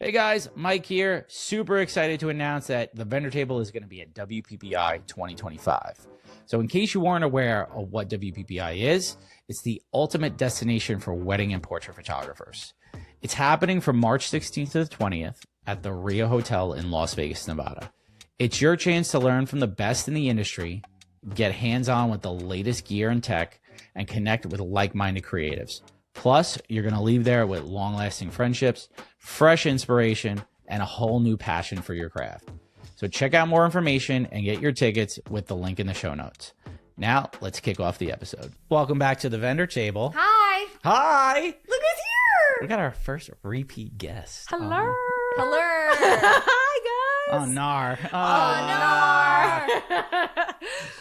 Hey guys, Mike here. Super excited to announce that the vendor table is going to be at WPPI 2025. So in case you weren't aware of what WPPI is, it's the ultimate destination for wedding and portrait photographers. It's happening from March 16th to the 20th at the Rio Hotel in Las Vegas, Nevada. It's your chance to learn from the best in the industry, get hands-on with the latest gear and tech, and connect with like-minded creatives. Plus, you're going to leave there with long-lasting friendships, fresh inspiration, and a whole new passion for your craft. So check out more information and get your tickets with the link in the show notes. Now, let's kick off the episode. Welcome back to the vendor table. Hi. Hi. Look who's here. We got our first repeat guest. Hello. Hello. Hi, guys. Oh, Nar. Nar.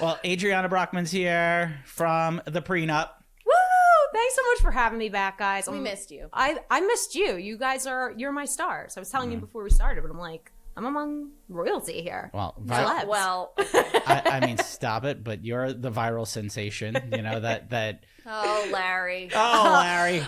Well, Adriana Brauckmann's here from the Pre Nup. Thanks so much for having me back, guys. We missed you. I missed you. You guys you're my stars. I was telling you before we started, but I'm like, I'm among royalty here. Well, I mean, stop it, but you're the viral sensation, you know, that. Oh, Larry. Oh, Larry.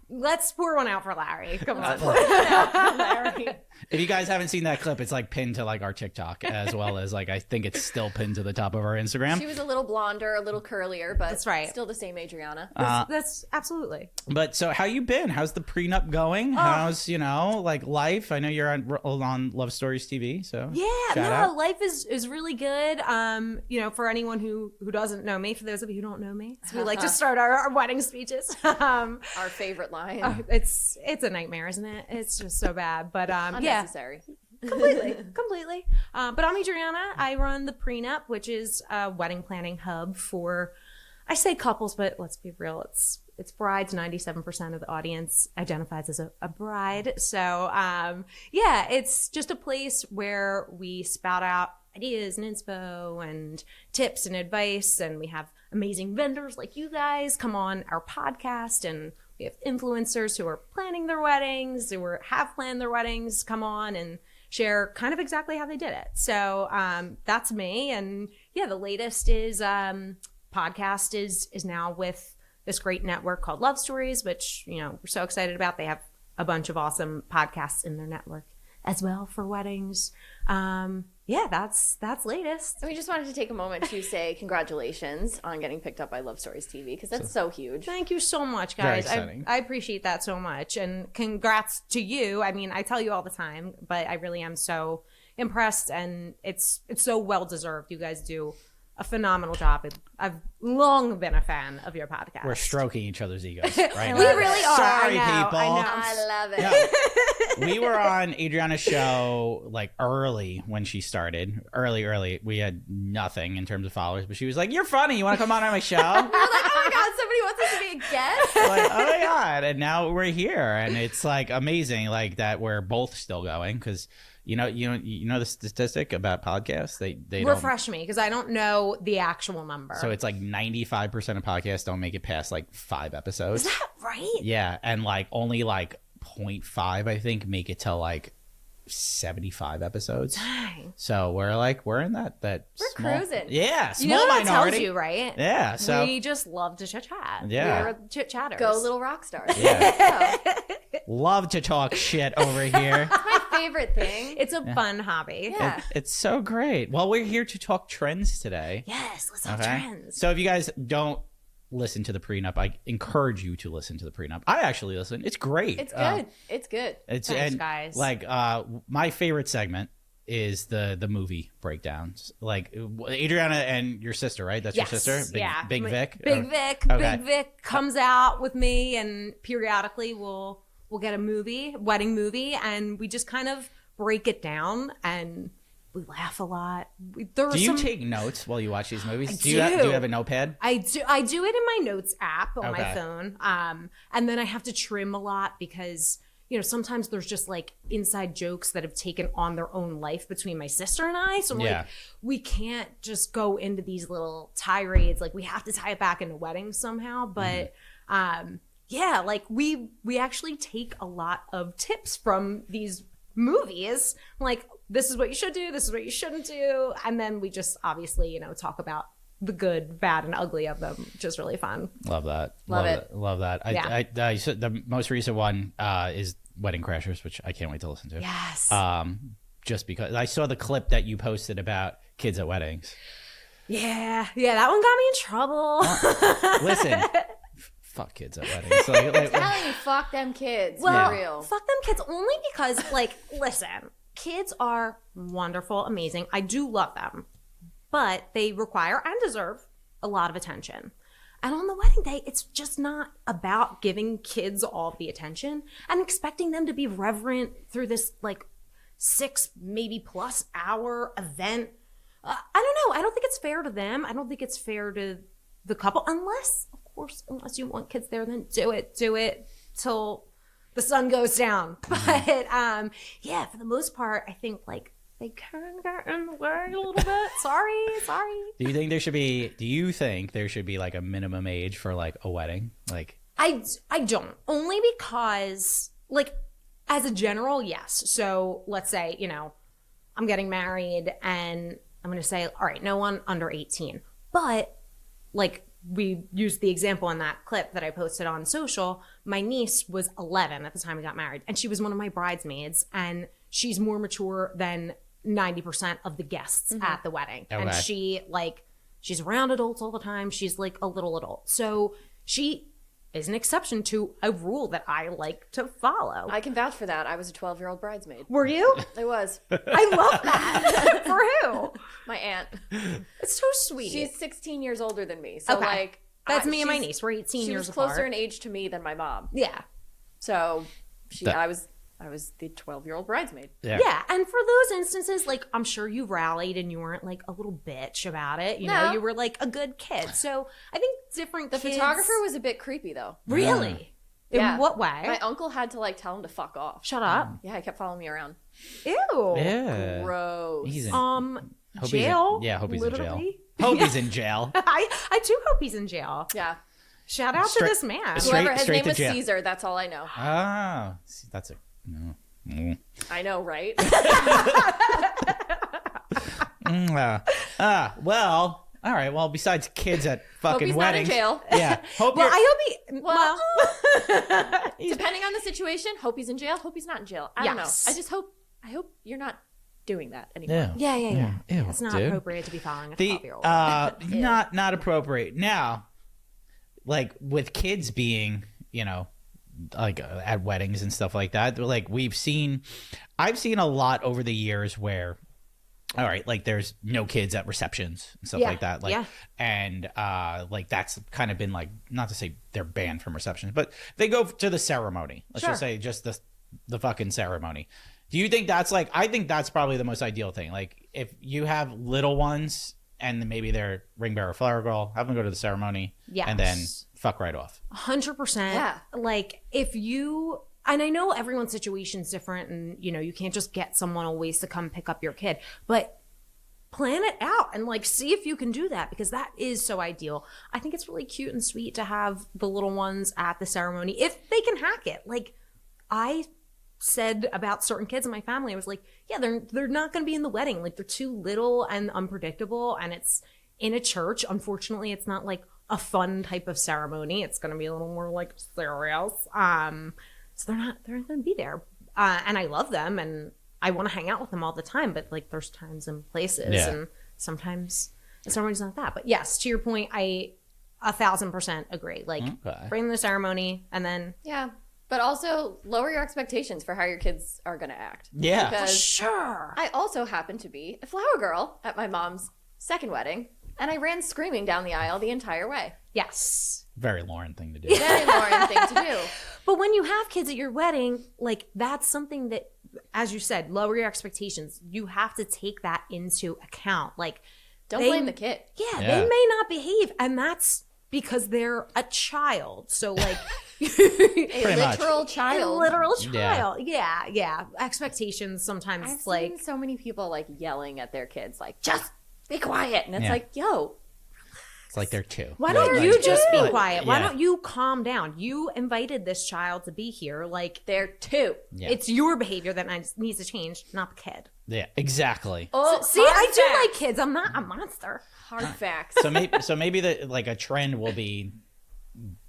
Let's pour one out for Larry. Come on. Larry. If you guys haven't seen that clip, it's like pinned to like our TikTok, as well as like I think it's still pinned to the top of our Instagram. She was a little blonder, a little curlier, but that's right. Still the same Adriana. That's absolutely. But so how you been? How's the prenup going? How's, you know, like life? I know you're on Love Stories TV, so life is really good. You know, for anyone who doesn't know me, for those of you who don't know me, so we like to start our wedding speeches. Our favorite line. It's a nightmare, isn't it? It's just so bad. But unnecessary. Completely. But I'm Adriana. I run the Pre Nup, which is a wedding planning hub for, I say couples, but let's be real, it's brides. 97% of the audience identifies as a bride. So it's just a place where we spout out ideas and inspo and tips and advice, and we have amazing vendors like you guys come on our podcast, and we have influencers who are planning their weddings, who have planned their weddings, come on and share kind of exactly how they did it. So that's me. And the latest is podcast is now with this great network called Love Stories, which, you know, we're so excited about. They have a bunch of awesome podcasts in their network as well for weddings. That's latest. And we just wanted to take a moment to say congratulations on getting picked up by Love Stories TV, because that's so huge. Thank you so much, guys. Very exciting. I appreciate that so much. And congrats to you. I mean, I tell you all the time, but I really am so impressed, and it's so well deserved. You guys do a phenomenal job. I've long been a fan of your podcast. We're stroking each other's egos right now. We really are. Sorry, people. I know. I love it. We were on Adriana's show like early when she started. Early. We had nothing in terms of followers, but she was like, "You're funny. You want to come on my show?" We're like, "Oh my god, somebody wants us to be a guest." Like, oh my god! And now we're here, and it's like amazing, like that we're both still going, because you know the statistic about podcasts. They refresh me, because I don't know the actual number. So it's like 95% of podcasts don't make it past like 5 episodes. Is that right? Yeah, and like only like 0.5, I think, make it to like 75 episodes. Dang. So we're in that we're small, cruising. Yeah, small you know what minority. That tells you, right? Yeah, so we just love to chit chat. Yeah, we're chit chatters. Go little rock stars. Yeah. Love to talk shit over here. It's my favorite thing. It's a fun hobby. Yeah. It's so great. Well, we're here to talk trends today. Yes, let's talk trends. So if you guys don't listen to the prenup, I encourage you to listen to the prenup. I actually listen. It's great. It's good. It's good. Thanks, guys. Like my favorite segment is the movie breakdowns. Like Adriana and your sister, right? That's your sister? Big Vic? Big Vic comes out with me, and periodically we'll get a wedding movie, and we just kind of break it down, and we laugh a lot. Do you take notes while you watch these movies? Do you have a notepad? I do it in my notes app on my phone. And then I have to trim a lot, because, you know, sometimes there's just like inside jokes that have taken on their own life between my sister and I. So I'm like, we can't just go into these little tirades. Like, we have to tie it back into weddings somehow. But like we actually take a lot of tips from these movies. Like, this is what you should do, this is what you shouldn't do, and then we just obviously, you know, talk about the good, bad, and ugly of them, which is really fun. Love that. Love it. Love that. Yeah. The most recent one is Wedding Crashers, which I can't wait to listen to. Yes. Just because I saw the clip that you posted about kids at weddings. Yeah, that one got me in trouble. Listen, fuck kids at weddings. Like, Telling you, fuck them kids. Well, For real. fuck them kids only because, like, listen, kids are wonderful, amazing. I do love them, but they require and deserve a lot of attention. And on the wedding day, it's just not about giving kids all the attention and expecting them to be reverent through this, like, 6 maybe plus hour event. I don't know. I don't think it's fair to them. I don't think it's fair to the couple, unless you want kids there, then do it till the sun goes down. But yeah, for the most part, I think like they can get in the way a little bit. Sorry. do you think there should be like a minimum age for like a wedding? Like I don't. Only because, like, as a general, yes. So let's say, you know, I'm getting married and I'm going to say, all right, no one under 18. But, like, we used the example in that clip that I posted on social. My niece was 11 at the time we got married, and she was one of my bridesmaids, and she's more mature than 90% of the guests at the wedding. Okay. And she's around adults all the time. She's like a little adult. So she is an exception to a rule that I like to follow. I can vouch for that. I was a 12-year-old bridesmaid. Were you? I was. I love that. For who? My aunt. It's so sweet. She's 16 years older than me. So, Okay. like... That's me and my she's- niece. We're 18 She years was closer apart. in age to me than my mom. Yeah. So, That- I was the 12-year-old bridesmaid. yeah. Yeah, and for those instances, like, I'm sure you rallied and you weren't like a little bitch about it. You know, No. you were like a good kid. So I think different The kids... photographer was a bit creepy, though. Really? Yeah. In what way? My uncle had to, like, tell him to fuck off. Shut up. Yeah, he kept following me around. Ew. Yeah. Gross. He's in, Hope he's jail. in, yeah, hope he's in jail. literally. Hope he's in jail. I do hope he's in jail. Yeah. Shout out Straight- to this man. straight- Whoever, his name to was jail. Caesar. That's all I know. Ah, see, that's a no. I know, right? Well, all right. Well, besides kids at fucking he's not in weddings, jail. yeah. Hope Well, you're- I hope he... Well, Well, depending on the situation, hope he's in jail, hope he's not in jail. I don't know. Yes. I just hope you're not doing that anymore. Yeah. yeah. Ew, It's not dude. appropriate to be following a The 12-year-old. not appropriate now. Like with kids being, you know, like at weddings and stuff like that. Like I've seen a lot over the years where, all right, like there's no kids at receptions and stuff Yeah, like that. Like, yeah. and like that's kind of been like, not to say they're banned from receptions, but they go to the ceremony. Let's Sure. just say just the fucking ceremony. Do you think that's like? I think that's probably the most ideal thing. Like if you have little ones and maybe they're ring bearer, flower girl, have them go to the ceremony, and then Yes. fuck right off. 100%. Yeah. Like if you, and I know everyone's situation's different and, you know, you can't just get someone always to come pick up your kid, but plan it out and like see if you can do that because that is so ideal. I think it's really cute and sweet to have the little ones at the ceremony if they can hack it. Like I said about certain kids in my family, I was like, yeah, they're not going to be in the wedding. Like they're too little and unpredictable and it's in a church. Unfortunately, it's not like a fun type of ceremony. It's going to be a little more like serious. So they're not going to be there. And I love them and I want to hang out with them all the time, but like there's times and places and sometimes the ceremony's not that. But yes, to your point, I 1,000% agree. Like Okay. bring them to the ceremony and then Yeah. But also lower your expectations for how your kids are going to act. Yeah. Because sure. I also happened to be a flower girl at my mom's second wedding, and I ran screaming down the aisle the entire way. Yes. Very Lauren thing to do. Very Lauren thing to do. But when you have kids at your wedding, like that's something that, as you said, lower your expectations. You have to take that into account. Like, Don't they- blame the kid. Yeah, Yeah. they may not behave, and that's because they're a child. So, like, A Pretty much. literal a child. literal Yeah. child. Yeah. Expectations sometimes I've it's like, seen so many people like yelling at their kids, like, just be quiet. And it's Yeah. like, yo, It's like they're two. why don't Like- you just be Like, quiet? Why yeah. don't you calm down? You invited this child to be here. Like, they're two. Yeah. it's your behavior that needs to change, not the kid. Yeah, exactly. Oh, See, I hard do facts. like kids. I'm not a monster. Hard facts. So maybe the like a trend will be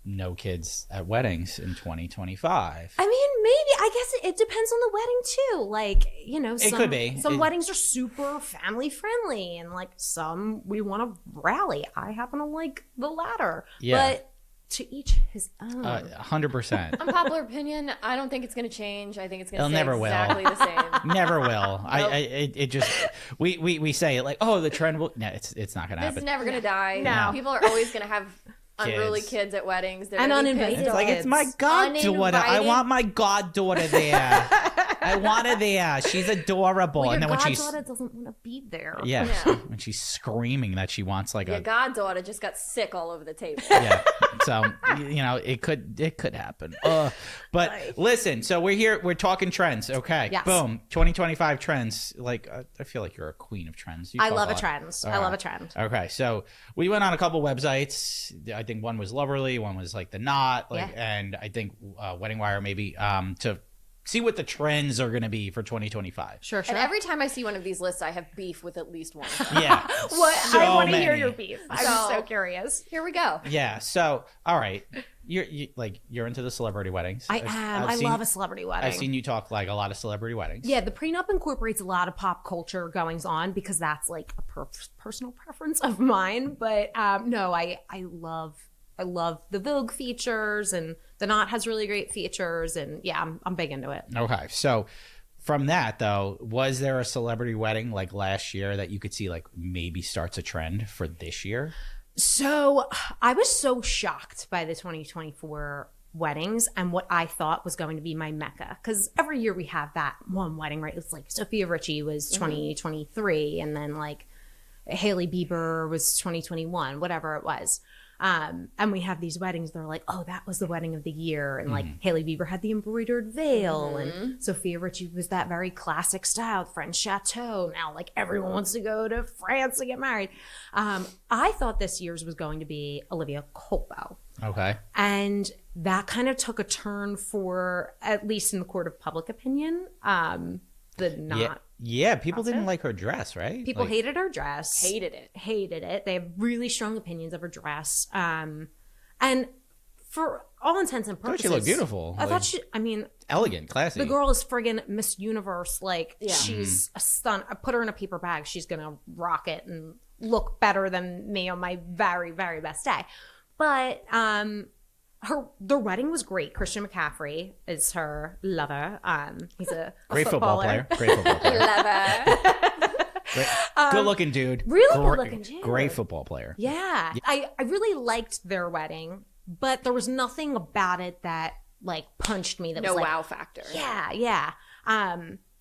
no kids at weddings in 2025. I mean, maybe. I guess it depends on the wedding too. Like, you know, It could be. Some weddings are super family friendly, and like some we want to rally. I happen to like the latter. Yeah. But to each his own. 100%. Unpopular opinion, I don't think it's going to change. I think it's going to stay never will. exactly the same. Never will. It just we say it like, oh, the trend will. No, it's not gonna It's happen. never going to die. No. People are always going to have unruly kids at weddings. They're And gonna be uninvited. pissed It's like, off. it's my goddaughter. I Uninvited. want my goddaughter there. I want her there. She's adorable. Well, and your then when she's goddaughter doesn't want to be there. yeah, Yeah. when she's screaming that she wants like Your a goddaughter just got sick all over the table. yeah. So you know it could happen. But listen, so we're here. We're talking trends. Okay. Yes. Boom. 2025 trends. Like I feel like you're a queen of trends. You I talk love a lot. trend. All I love right. a trend. Okay, so we went on a couple websites. I think one was Loverly, one was like the Knot, like, Yeah. and I think Wedding Wire maybe to see what the trends are going to be for 2025. Sure. And every time I see one of these lists, I have beef with at least one. Yeah, What? so I want to many. hear your beef. I'm So- so curious. Here we go. Yeah, so all right, you're into the celebrity weddings. I am. I love a celebrity wedding. I've seen you talk like a lot of celebrity weddings. Yeah, the prenup incorporates a lot of pop culture goings on because that's like a personal preference of mine. But no, I love the Vogue features, and the Knot has really great features, and yeah, I'm big into it. Okay, so from that though, was there a celebrity wedding like last year that you could see like maybe starts a trend for this year? So I was so shocked by the 2024 weddings and what I thought was going to be my mecca, because every year we have that one wedding, right? It's like Sophia Richie was 2023, and then like Hailey Bieber was 2021, whatever it was. And we have these weddings, they're like, oh, that was the wedding of the year. And like Hailey Bieber had the embroidered veil, and Sophia Richie was that very classic style, French chateau. Now like everyone wants to go to France to get married. I thought this year's was going to be Olivia Colpo. Okay. And that kind of took a turn for, at least in the court of public opinion, the Knot. Yeah, people didn't like her dress, right? People Like, hated her dress. Hated it. Hated it. They have really strong opinions of her dress. And for all intents and I purposes, thought she looked beautiful. I Like, thought she, I mean, elegant, classy. the girl is friggin' Miss Universe. Like, Yeah. she's a stun. I put her in a paper bag. She's going to rock it and look better than me on my very, very best day. But their wedding was great. Christian McCaffrey is her lover. He's a Great football player. Great football player. Lover. Good looking dude. really good-looking dude. Great football player. Yeah. I really liked their wedding, but there was nothing about it that like punched me. That No was like, wow factor. yeah.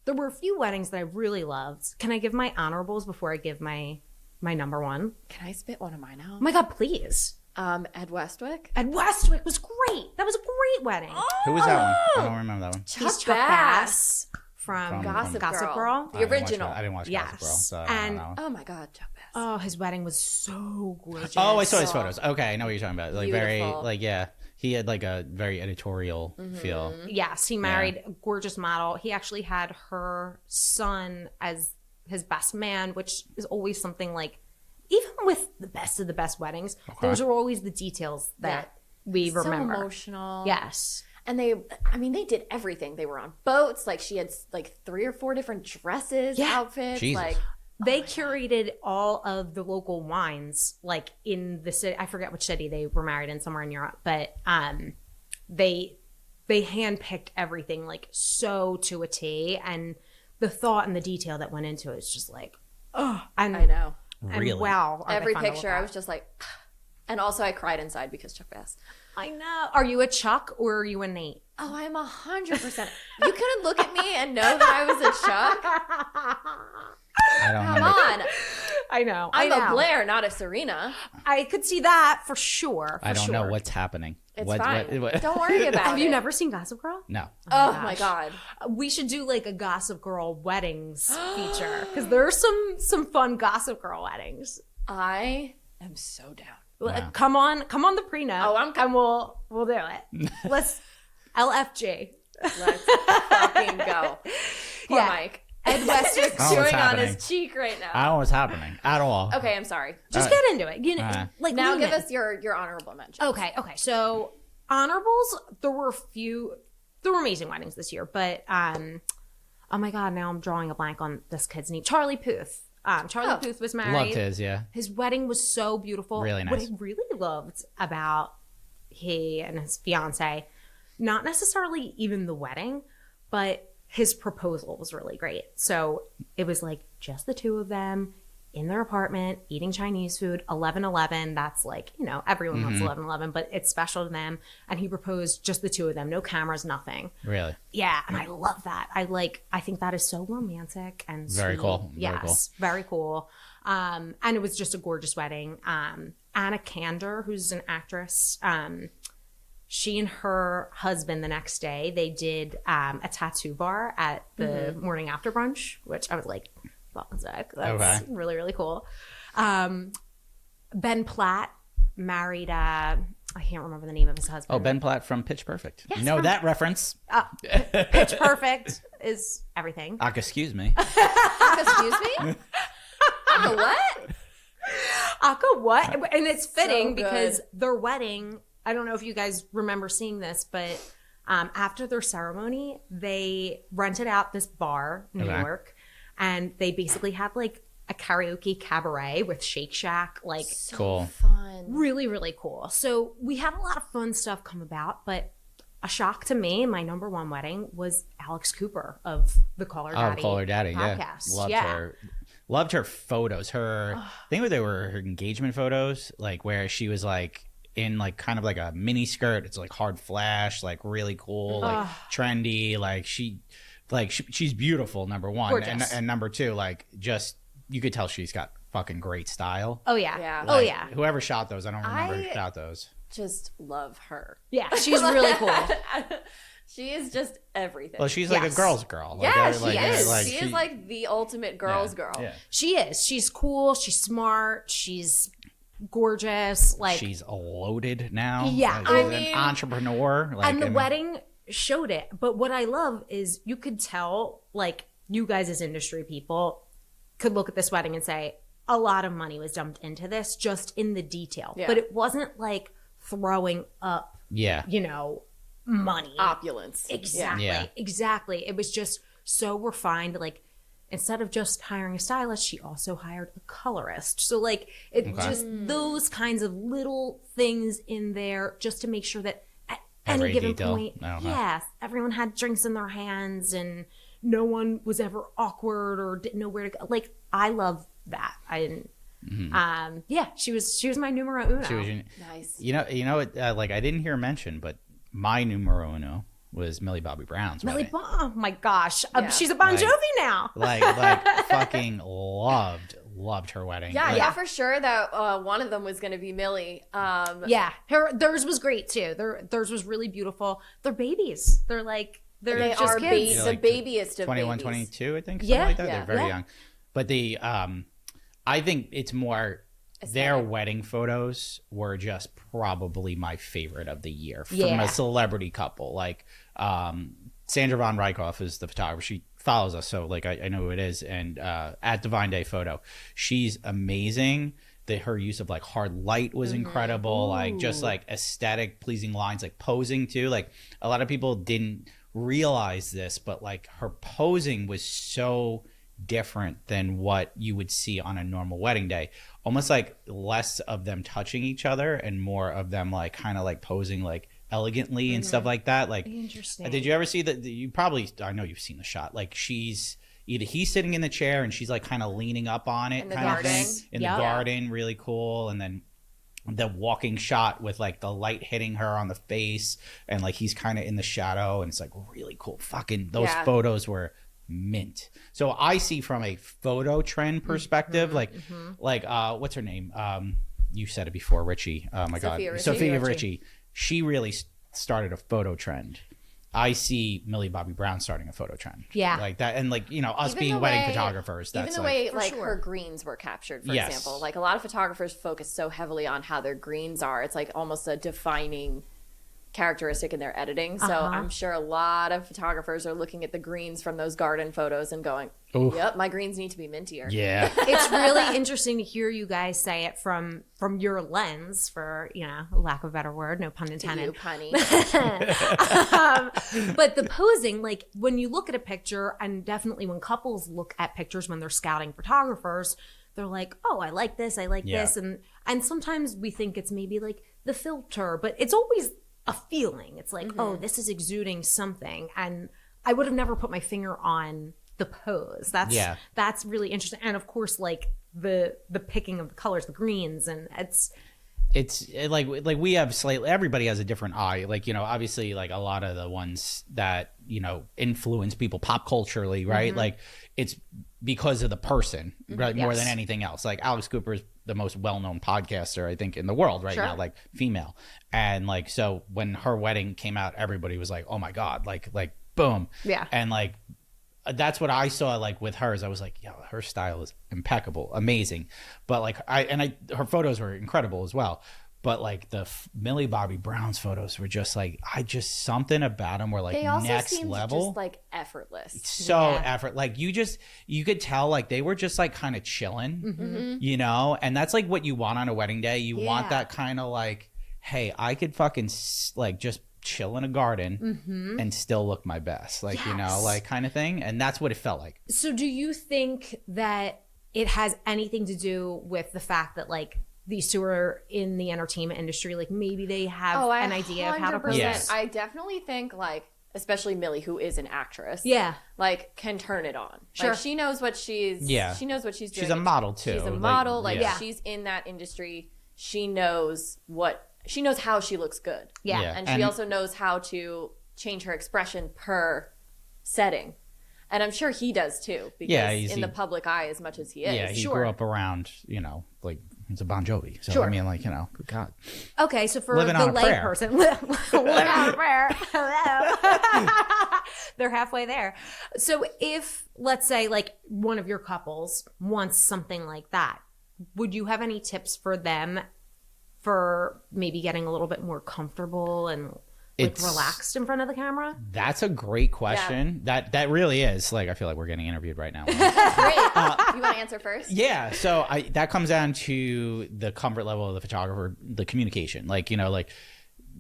There were a few weddings that I really loved. Can I give my honorables before I give my number one? Can I spit one of mine out? Oh my God, please. Ed Westwick. Ed Westwick was great. That was a great wedding. Who was that one? I don't remember that one. He's Chuck Bass from Gossip Gossip Girl. Girl. The I didn't watch original. that. I didn't watch Gossip Girl. Yes. So I don't And- know that one. Oh my God, Chuck Bass. Oh, his wedding was so gorgeous. Oh, I saw his photos. Okay, I know what you're talking about. Like very, Beautiful. like yeah, he had like a very editorial feel. Yes, he married a gorgeous model. He actually had her son as his best man, which is always something like, even with the best of the best weddings, those are always the details that we remember. So emotional. Yes. And they did everything. They were on boats. Like she had like 3 or 4 different dresses, outfits. Jesus. Like They curated all of the local wines, like in the city. I forget which city they were married in, somewhere in Europe, but they handpicked everything like so to a T, and the thought and the detail that went into it is just like, oh, and I know. and Really? wow, are they Every fun to picture, look I at. was just like, and also I cried inside because Chuck Bass. I know. Are you a Chuck or are you a Nate? Oh, I'm 100%. You couldn't look at me and know that I was a Chuck. I don't Come remember. on. I know. I'm I know. a Blair, not a Serena. I could see that for sure. I don't know what's happening. It's What- fine. what- Don't worry about it. Have you never seen Gossip Girl? No. Oh my God. We should do like a Gossip Girl weddings feature, because there are some fun Gossip Girl weddings. I am so down. Wow. Come on the prenup. Oh, I'm and we'll do it. Let's LFG. Let's fucking go. Poor Yeah. Mike. Ed Westwick Oh, what's chewing on happening? his cheek right now. I don't know what's happening at all. Okay, I'm sorry. Just get into it. You know, like Now lean give in. us your honorable mention. Okay. So honorables, there were amazing weddings this year, but oh my God, now I'm drawing a blank on this kid's name. Charlie Puth. Charlie Puth was married. Loved his, yeah. His wedding was so beautiful. Really What nice. I really loved about he and his fiance, not necessarily even the wedding, but his proposal was really great. So it was like just the two of them in their apartment eating Chinese food, 11/11. That's like, you know, everyone loves 11/11, but it's special to them. And he proposed just the two of them, no cameras, nothing. Really? Yeah, and I love that. I think that is so romantic and Very sweet. cool. Very Yes, very cool. And it was just a gorgeous wedding. Anna Kander, who's an actress, she and her husband the next day, they did a tattoo bar at the morning after brunch, which I was like, fucking sick. That's really, really cool. Ben Platt married, I can't remember the name of his husband. Oh, Ben Platt from Pitch Perfect. Yes, you know that reference. Pitch Perfect is everything. Excuse me. Excuse me? Aka what? Aka what? And it's fitting So good. because their wedding, I don't know if you guys remember seeing this, but after their ceremony, they rented out this bar in New Okay. York, and they basically had like a karaoke cabaret with Shake Shack, like Cool. Fun. really, really cool. So we had a lot of fun stuff come about, but a shock to me, my number one wedding was Alex Cooper of the Call Her Daddy. Call Her Daddy, podcast. yeah. Loved her photos. I think they were her engagement photos, like where she was like in like kind of like a mini skirt. It's like hard flash, like really cool, like trendy. Like she's beautiful, number one. Gorgeous. And number two, like just you could tell she's got fucking great style. Oh yeah. Yeah. Oh yeah. Whoever shot those, I don't remember who I- shot those. Just love her. Yeah, she's really cool. She is just everything. Well, she's like a Yes. girl's girl. yeah, Like, she is. like, she is like the ultimate girl's girl. Yeah. She is. She's cool. She's smart. She's gorgeous. Like, She's loaded now. Yeah, Like, I she's mean- an entrepreneur. Like, and the I mean, wedding showed it. But what I love is you could tell, like, you guys as industry people could look at this wedding and say, a lot of money was dumped into this just in the detail. Yeah. But it wasn't like throwing up, Yeah. you know, money. Opulence. Exactly. Yeah. Exactly. It was just so refined. Like, instead of just hiring a stylist, she also hired a colorist. So, like, it just those kinds of little things in there just to make sure that at Every any given detail. point, Uh-huh. yes, everyone had drinks in their hands and no one was ever awkward or didn't know where to go. Like, I love that. I didn't. Yeah, she was my numero uno. She was, Nice. you know, like I didn't hear mention, but my numero uno was Millie Bobby Brown's Millie wedding. Oh my gosh, Yeah. she's a Bon Like- Jovi now. Like fucking loved her wedding. Yeah, Like, yeah, for sure that one of them was going to be Millie. Yeah, theirs was great too. Theirs was really beautiful. They're babies. They're They just are kids. Yeah, the like babiest of 21, babies. 22, I think. Something Yeah. like that. Yeah. They're very Yeah. young. But I think it's more their Aesthetic. wedding photos were just probably my favorite of the year from Yeah. a celebrity couple. Like Sandra Von Reichoff is the photographer. She follows us, so like I know who it is. And at Divine Day Photo, she's amazing. Her use of like hard light was incredible. Like just like aesthetic, pleasing lines, like posing too. Like a lot of people didn't realize this, but like her posing was so different than what you would see on a normal wedding day. Almost like less of them touching each other and more of them like kind of like posing like elegantly and stuff like that. Like, Interesting. did you ever see that? You probably, I know you've seen the shot. Like he's sitting in the chair and she's like kind of leaning up on it, In the kind of garden. thing in Yep. the garden. Really cool. And then the walking shot with like the light hitting her on the face and like he's kind of in the shadow and it's like really cool. Fucking those Yeah. photos were mint. So I see from a photo trend perspective, like what's her name? You said it before, Richie. Oh my Sophia god, Richie. Sophia Richie. She really started a photo trend. I see Millie Bobby Brown starting a photo trend. Yeah. Like that, and like, you know, us Even being the wedding way- photographers, Even that's the like, way For like sure. her greens were captured, for Yes. example. Like a lot of photographers focus so heavily on how their greens are. It's like almost a defining characteristic in their editing. So I'm sure a lot of photographers are looking at the greens from those garden photos and going, yep, my greens need to be mintier. Yeah. It's really interesting to hear you guys say it from your lens, for, lack of a better word, no pun intended. You punny. But the posing, like when you look at a picture, and definitely when couples look at pictures when they're scouting photographers, they're like, oh, I like this, I like this. And sometimes we think it's maybe like the filter, but it's always a feeling. It's like, oh, this is exuding something. And I would have never put my finger on the pose. That's really interesting. And of course, like the picking of the colors, the greens, and it's like we have everybody has a different eye. Like, obviously like a lot of the ones that, influence people pop culturally, right? Like it's because of the person, right? More than anything else. Like Alex Cooper is the most well-known podcaster, I think, in the world right now, like female. And like, so when her wedding came out, everybody was like, oh my God, like boom. Yeah. And like, that's what I saw like with hers. I was like, yo, her style is impeccable, amazing. But like her photos were incredible as well. But like the Millie Bobby Brown's photos were just like, something about them were like they also next seemed level. just like effortless. So effort. Like you could tell like they were just like kind of chilling, and that's like what you want on a wedding day. You want that kind of like, hey, I could fucking like just chill in a garden and still look my best, like like kind of thing. And that's what it felt like. So do you think that it has anything to do with the fact that like these two are in the entertainment industry, like maybe they have an idea of how to pose? Yes. I definitely think like, especially Millie, who is an actress, like can turn it on. Sure. Like she knows what she knows what she's doing. She's a model too. She's a model. Like she's in that industry. She knows how she looks good. Yeah. And she also knows how to change her expression per setting. And I'm sure he does too, because in the public eye as much as he is. Yeah, he grew up around, like he's a Bon Jovi. So I mean, like, good God. Okay, so for the lay person, living on a prayer. Hello. They're halfway there. So if, let's say, like one of your couples wants something like that, would you have any tips for them for maybe getting a little bit more comfortable and relaxed in front of the camera? That's a great question. Yeah. That really is. Like, I feel like we're getting interviewed right now. Great. You want to answer first? Yeah. So that comes down to the comfort level of the photographer, the communication. Like,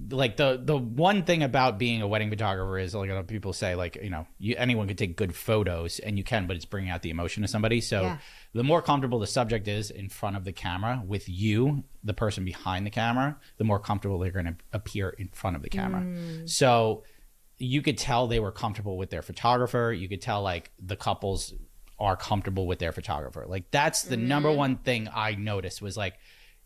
like the one thing about being a wedding photographer is, like, people say, like, anyone can take good photos, and you can, but it's bringing out the emotion of somebody. So the more comfortable the subject is in front of the camera with you, the person behind the camera, the more comfortable they're going to appear in front of the camera. So you could tell they were comfortable with their photographer. You could tell like the couples are comfortable with their photographer. Like that's the number one thing I noticed was like,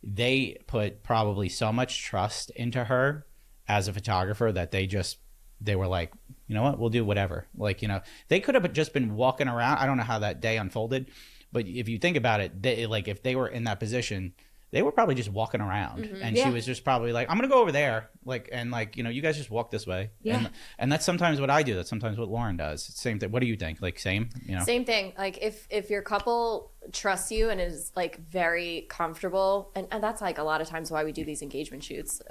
they put probably so much trust into her as a photographer that they were like, you know what, we'll do whatever. Like, they could have just been walking around. I don't know how that day unfolded, but if you think about it, if they were in that position, they were probably just walking around, and she was just probably like, I'm going to go over there. Like, and like, you guys just walk this way. Yeah. And that's sometimes what I do. That's sometimes what Lauren does. Same thing. What do you think? Like same, Same thing. Like if your couple trusts you and is like very comfortable, and that's like a lot of times why we do these engagement shoots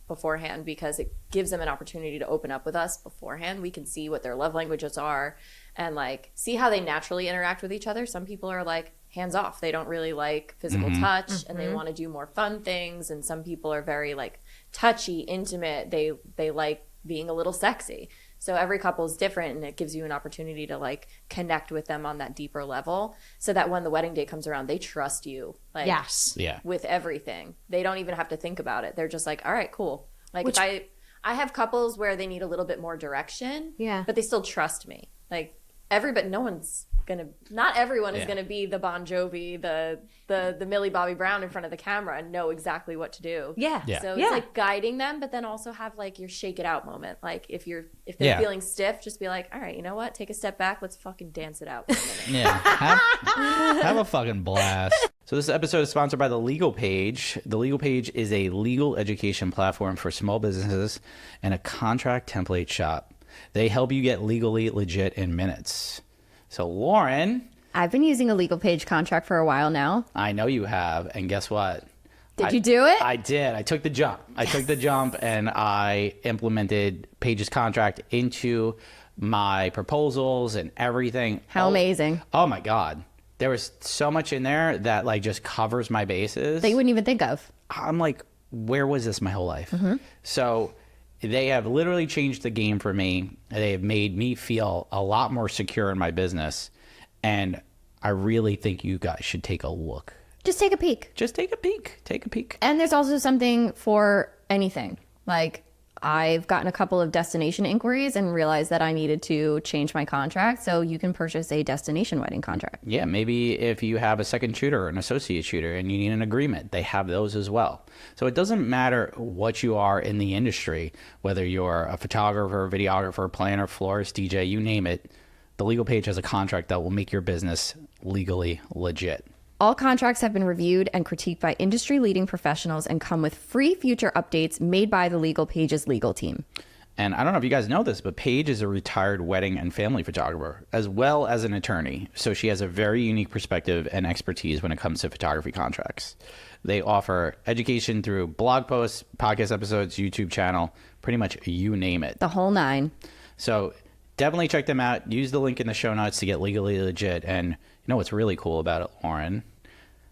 beforehand, because it gives them an opportunity to open up with us beforehand. We can see what their love languages are and like see how they naturally interact with each other. Some people are like hands off. They don't really like physical touch and they want to do more fun things. And some people are very like touchy, intimate. They like being a little sexy. So every couple is different, and it gives you an opportunity to like connect with them on that deeper level, so that when the wedding day comes around, they trust you like with everything. They don't even have to think about it. They're just like, all right, cool. Like if I have couples where they need a little bit more direction, but they still trust me. Like not everyone is gonna be the Bon Jovi, the Millie Bobby Brown in front of the camera and know exactly what to do. So it's like guiding them, but then also have like your shake it out moment. Like if they're feeling stiff, just be like, all right, you know what? Take a step back. Let's fucking dance it out for a minute. Have a fucking blast. So this episode is sponsored by the Legal Paige. The Legal Paige is a legal education platform for small businesses and a contract template shop. They help you get legally legit in minutes. So Lauren, I've been using a Legal Paige contract for a while now. I know you have, and guess what? Did you do it? I did. I took the jump. I took the jump and I implemented Paige's contract into my proposals and everything. How amazing. Oh my God. There was so much in there that like just covers my bases. That you wouldn't even think of. I'm like, where was this my whole life? So they have literally changed the game for me. They have made me feel a lot more secure in my business. And I really think you guys should take a look. Just take a peek. Just take a peek. Take a peek. And there's also something for anything. Like, I've gotten a couple of destination inquiries and realized that I needed to change my contract. So you can purchase a destination wedding contract. Yeah, maybe if you have a second shooter or an associate shooter and you need an agreement, they have those as well. So it doesn't matter what you are in the industry, whether you're a photographer, videographer, planner, florist, DJ, you name it, the Legal Paige has a contract that will make your business legally legit. All contracts have been reviewed and critiqued by industry-leading professionals and come with free future updates made by the Legal Paige's legal team. And I don't know if you guys know this, but Paige is a retired wedding and family photographer, as well as an attorney. So she has a very unique perspective and expertise when it comes to photography contracts. They offer education through blog posts, podcast episodes, YouTube channel, pretty much you name it. The whole nine. So definitely check them out. Use the link in the show notes to get legally legit. And you know what's really cool about it, Lauren?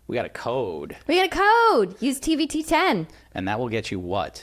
We got a code. We got a code. Use TVT10. And that will get you what?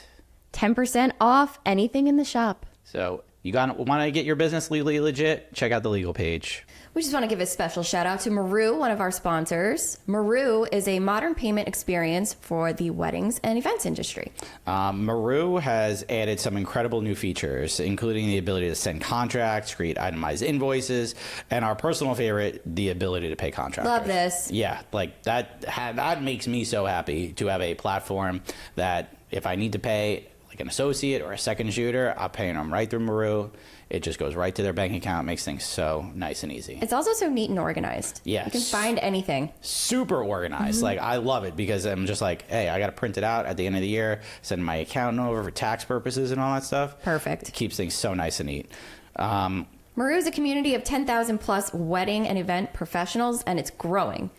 10% off anything in the shop. So you want to get your business legally legit? Check out the Legal Paige. We just want to give a special shout out to Maru, one of our sponsors. Maru is a modern payment experience for the weddings and events industry. Maru has added some incredible new features, including the ability to send contracts, create itemized invoices, and our personal favorite, the ability to pay contractors. Love this. Yeah, like that makes me so happy to have a platform that if I need to pay like an associate or a second shooter, I'm paying them right through Maru. It just goes right to their bank account, makes things so nice and easy. It's also so neat and organized. Yes. You can find anything. Super organized. Like, I love it because I'm just like, hey, I got to print it out at the end of the year, send my accountant over for tax purposes and all that stuff. Perfect. It keeps things so nice and neat. Maru is a community of 10,000 plus wedding and event professionals, and it's growing.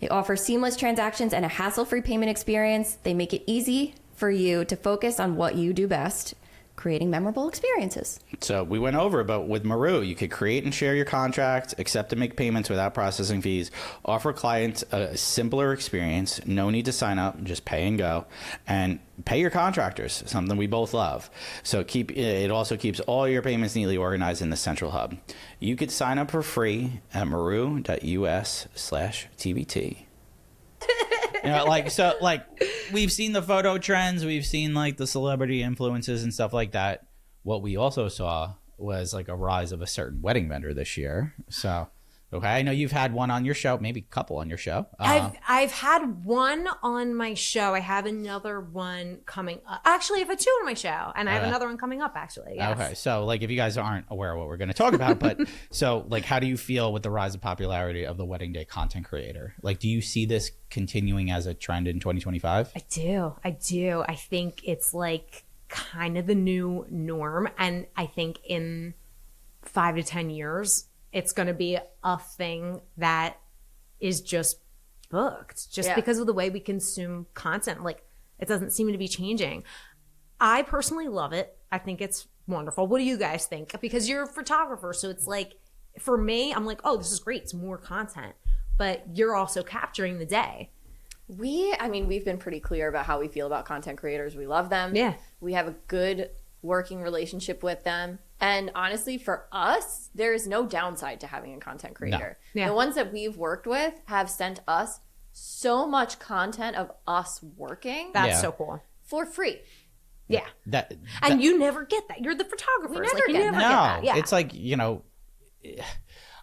They offer seamless transactions and a hassle-free payment experience. They make it easy for you to focus on what you do best, creating memorable experiences. So we went over, but with Maru, you could create and share your contract, accept and make payments without processing fees, offer clients a simpler experience, no need to sign up, just pay and go, and pay your contractors, something we both love. So it also keeps all your payments neatly organized in the central hub. You could sign up for free at maru.us/TBT. You know, like we've seen the photo trends, we've seen like the celebrity influences and stuff like that. What we also saw was like a rise of a certain wedding vendor this year. So, okay, I know you've had one on your show, maybe a couple on your show. I've had one on my show. I have another one coming up. Actually, I've had two on my show, and I have another one coming up, actually. Yes. Okay, so like if you guys aren't aware of what we're going to talk about, but so like how do you feel with the rise of popularity of the wedding day content creator? Like, do you see this continuing as a trend in 2025? I do. I think it's like kind of the new norm, and I think in 5 to 10 years, it's going to be a thing that is just booked just because of the way we consume content. Like, it doesn't seem to be changing. I personally love it. I think it's wonderful. What do you guys think? Because you're a photographer, so it's like, for me, I'm like, oh, this is great. It's more content. But you're also capturing the day. We've been pretty clear about how we feel about content creators. We love them. Yeah. We have a good working relationship with them. And honestly, for us, there is no downside to having a content creator. No. Yeah. The ones that we've worked with have sent us so much content of us working. That's so cool. For free. Yeah. And you never get that. You're the photographer. We never get that. That. Yeah. It's like, you know,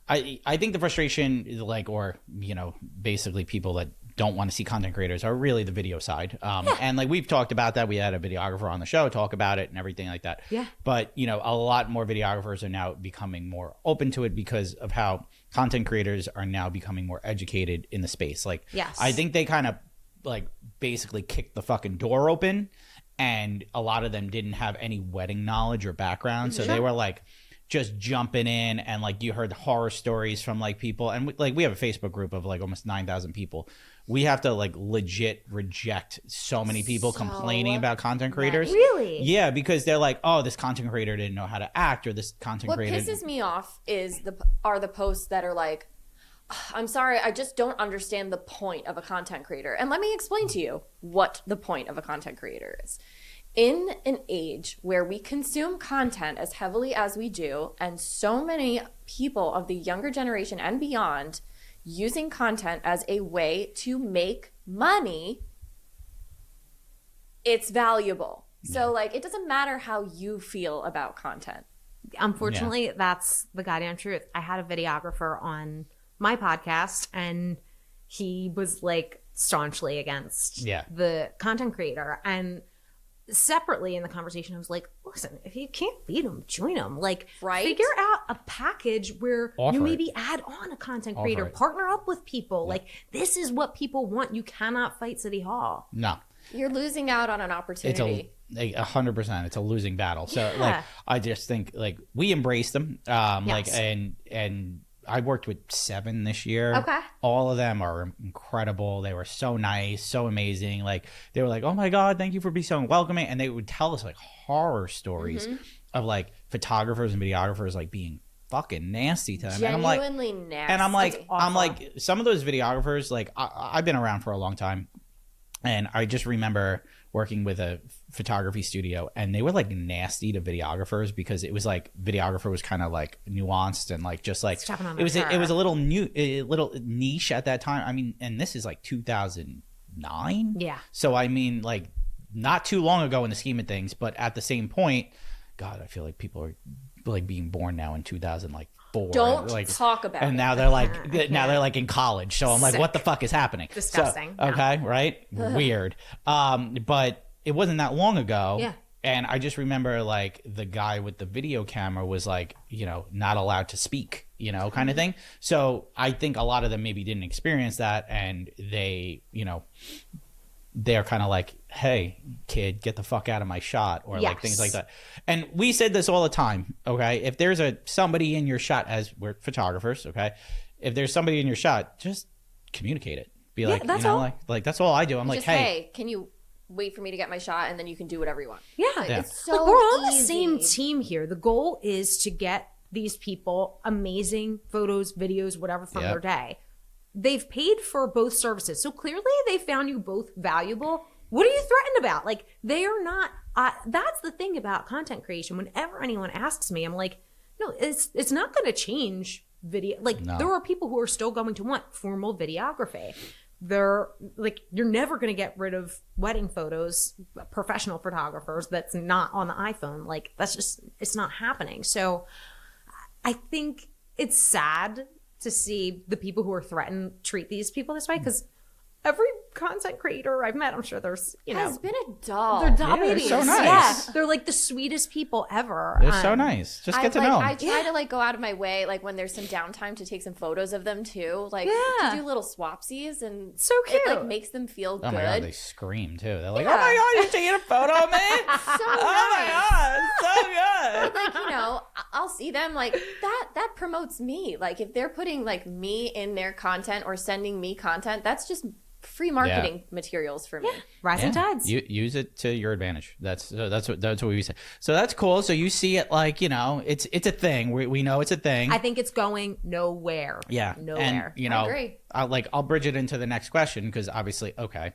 I think the frustration is like, or, you know, basically people that don't want to see content creators are really the video side. And like we've talked about that. We had a videographer on the show talk about it and everything like that. Yeah. But, you know, a lot more videographers are now becoming more open to it because of how content creators are now becoming more educated in the space. Like, yes. I think they kind of like basically kicked the fucking door open, and a lot of them didn't have any wedding knowledge or background. So they were like, just jumping in, and like you heard horror stories from like people, and we have a Facebook group of like almost 9,000 people. We have to like legit reject so many people complaining about content creators. Really? Yeah, because they're like, oh, this content creator didn't know how to act, or this content What creator. pisses me off is the posts that are like, I'm sorry, I just don't understand the point of a content creator. And let me explain to you what the point of a content creator is. In an age where we consume content as heavily as we do, and so many people of the younger generation and beyond using content as a way to make money, it's valuable. So like, it doesn't matter how you feel about content. Unfortunately, that's the goddamn truth. I had a videographer on my podcast, and he was like staunchly against the content creator. And separately in the conversation, I was like, listen, if you can't beat them, join them. Like, figure out a package where you maybe add on a content creator, partner up with people. Like, this is what people want. You cannot fight City Hall. No. You're losing out on an opportunity. It's 100%. It's a losing battle. So like, I just think like we embraced them. Like, and I worked with 7 this year. Okay. All of them are incredible. They were so nice, so amazing. Like, they were like, oh my God, thank you for being so welcoming. And they would tell us like horror stories of like photographers and videographers like being fucking nasty to them. Genuinely and I'm like, nasty. And Awful. I'm like, some of those videographers, like I've been around for a long time. And I just remember working with a photography studio, and they were like nasty to videographers because it was like videographer was kind of like nuanced and like just like it was a little niche at that time. I mean, and this is like 2009. Yeah. So I mean, like not too long ago in the scheme of things, but at the same point, God, I feel like people are like being born now in 2004. Don't like, talk about and it. now they're like now they're like in college. So I'm like, what the fuck is happening? Disgusting. So, okay, right? Weird. But it wasn't that long ago. Yeah. And I just remember like the guy with the video camera was like, you know, not allowed to speak, you know, kind of thing. So I think a lot of them maybe didn't experience that, and they, you know, they're kind of like, hey, kid, get the fuck out of my shot, or like things like that. And we said this all the time, okay? If there's somebody in your shot, as we're photographers, okay? If there's somebody in your shot, just communicate it. Be like, that's you know, all. like that's all I do. I'm like, Just, hey, can you wait for me to get my shot, and then you can do whatever you want. Yeah. It's so Look, we're on the easy. same team here. The goal is to get these people amazing photos, videos, whatever from their day. They've paid for both services. So clearly they found you both valuable. What are you threatened about? Like, they are not, that's the thing about content creation. Whenever anyone asks me, I'm like, no, it's not going to change video. Like, there are people who are still going to want formal videography. They're like, you're never going to get rid of wedding photos, professional photographers that's not on the iPhone. Like, that's just, it's not happening. So I think it's sad to see the people who are threatened treat these people this way, because every content creator I've met, I'm sure there's, you know, has been a doll. They're doll they're babies. so nice. Yeah, they're like the sweetest people ever. they're so nice. Just get to know them. I try to like go out of my way, like when there's some downtime, to take some photos of them too, like to do little swapsies, and So cute. It like makes them feel Oh good. my God, they scream too. They're like, oh my God, you're taking a photo of me? So Oh my God, so good. like, you know, I'll see them like that promotes me. Like, if they're putting like me in their content or sending me content, that's just free marketing materials for me. Rising tides. Use it to your advantage. That's what we say. So that's cool. So you see it like, you know, it's a thing. We know it's a thing. I think it's going nowhere. Yeah. Nowhere. And, you know, I agree. I'll bridge it into the next question, because obviously, okay,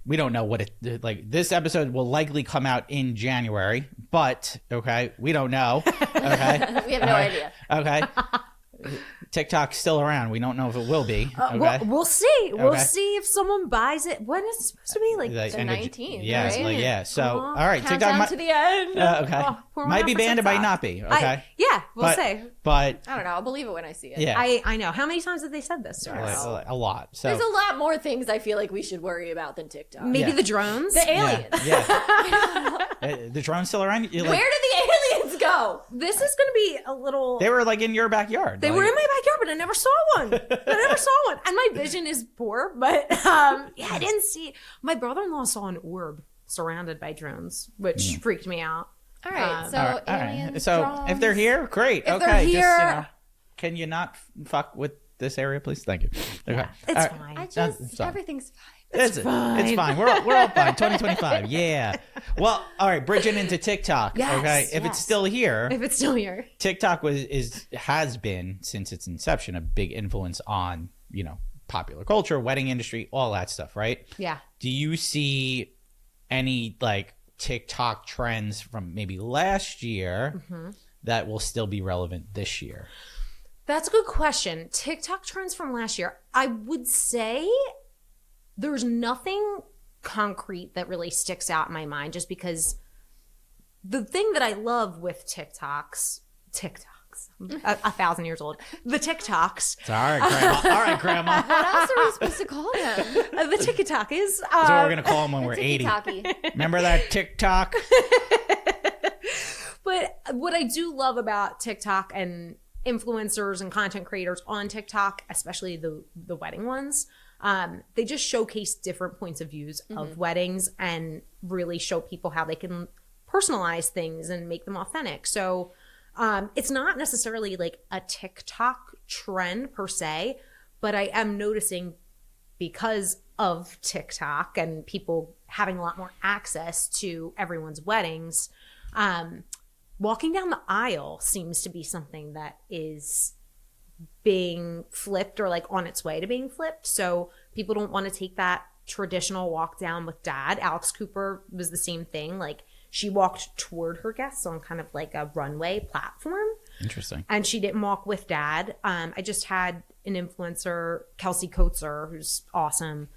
we don't know what it, like, this episode will likely come out in January, but okay, we don't know. Okay. We have no idea. Okay. TikTok's still around. We don't know if it will be. Okay. We'll see. We'll Okay. see if someone buys it. When is it supposed to be? Like, The end of 19th, yeah, right? like, yeah. So, all right, Countdown TikTok might, to the end. okay, pour might one be out for banned. It might TikTok. not be. Okay, We'll but, see. But I don't know. I'll believe it when I see it. yeah, I know. How many times have they said this to us? a lot. So There's a lot more things I feel like we should worry about than TikTok. Maybe Yeah. the drones. The aliens. The drone's still around. You're Where like, did the aliens go? This is going to be a little. they were like in your backyard. They like, were in my backyard, but I never saw one. And my vision is poor, but yeah, I didn't see. My brother-in-law saw an orb surrounded by drones, which freaked me out. All right. So All right. aliens, So drones. if they're here, great. If okay. they're Just, here- can you not fuck with this area, please? Thank you. Okay. It's All right. fine. I It's just fine. everything's fine. It's fine. It's fine. We're all fine. 2025. Yeah. Well, all right. Bridging into TikTok. Yes, Okay. If it's still here, If it's still here. TikTok has been since its inception a big influence on popular culture, wedding industry, all that stuff, right? Yeah. Do you see any like TikTok trends from maybe last year that will still be relevant this year? That's a good question. TikTok trends from last year. I would say there's nothing concrete that really sticks out in my mind just because the thing that I love with TikToks, a 1,000 years old, the TikToks. It's all right, Grandma. All right, Grandma. What else are we supposed to call them? The TikTok is. That's what we're going to call them when we're 80. Tiki-taki. Remember that TikTok? But what I do love about TikTok and influencers and content creators on TikTok, especially the wedding ones, they just showcase different points of views of weddings and really show people how they can personalize things and make them authentic. So it's not necessarily like a TikTok trend per se, but I am noticing because of TikTok and people having a lot more access to everyone's weddings, walking down the aisle seems to be something that is being flipped or like on its way to being flipped. So people don't want to take that traditional walk down with dad. Alex Cooper was the same thing. Like she walked toward her guests on kind of like a runway platform. Interesting. And she didn't walk with dad. I just had an influencer, Kelsey Coates, who's awesome,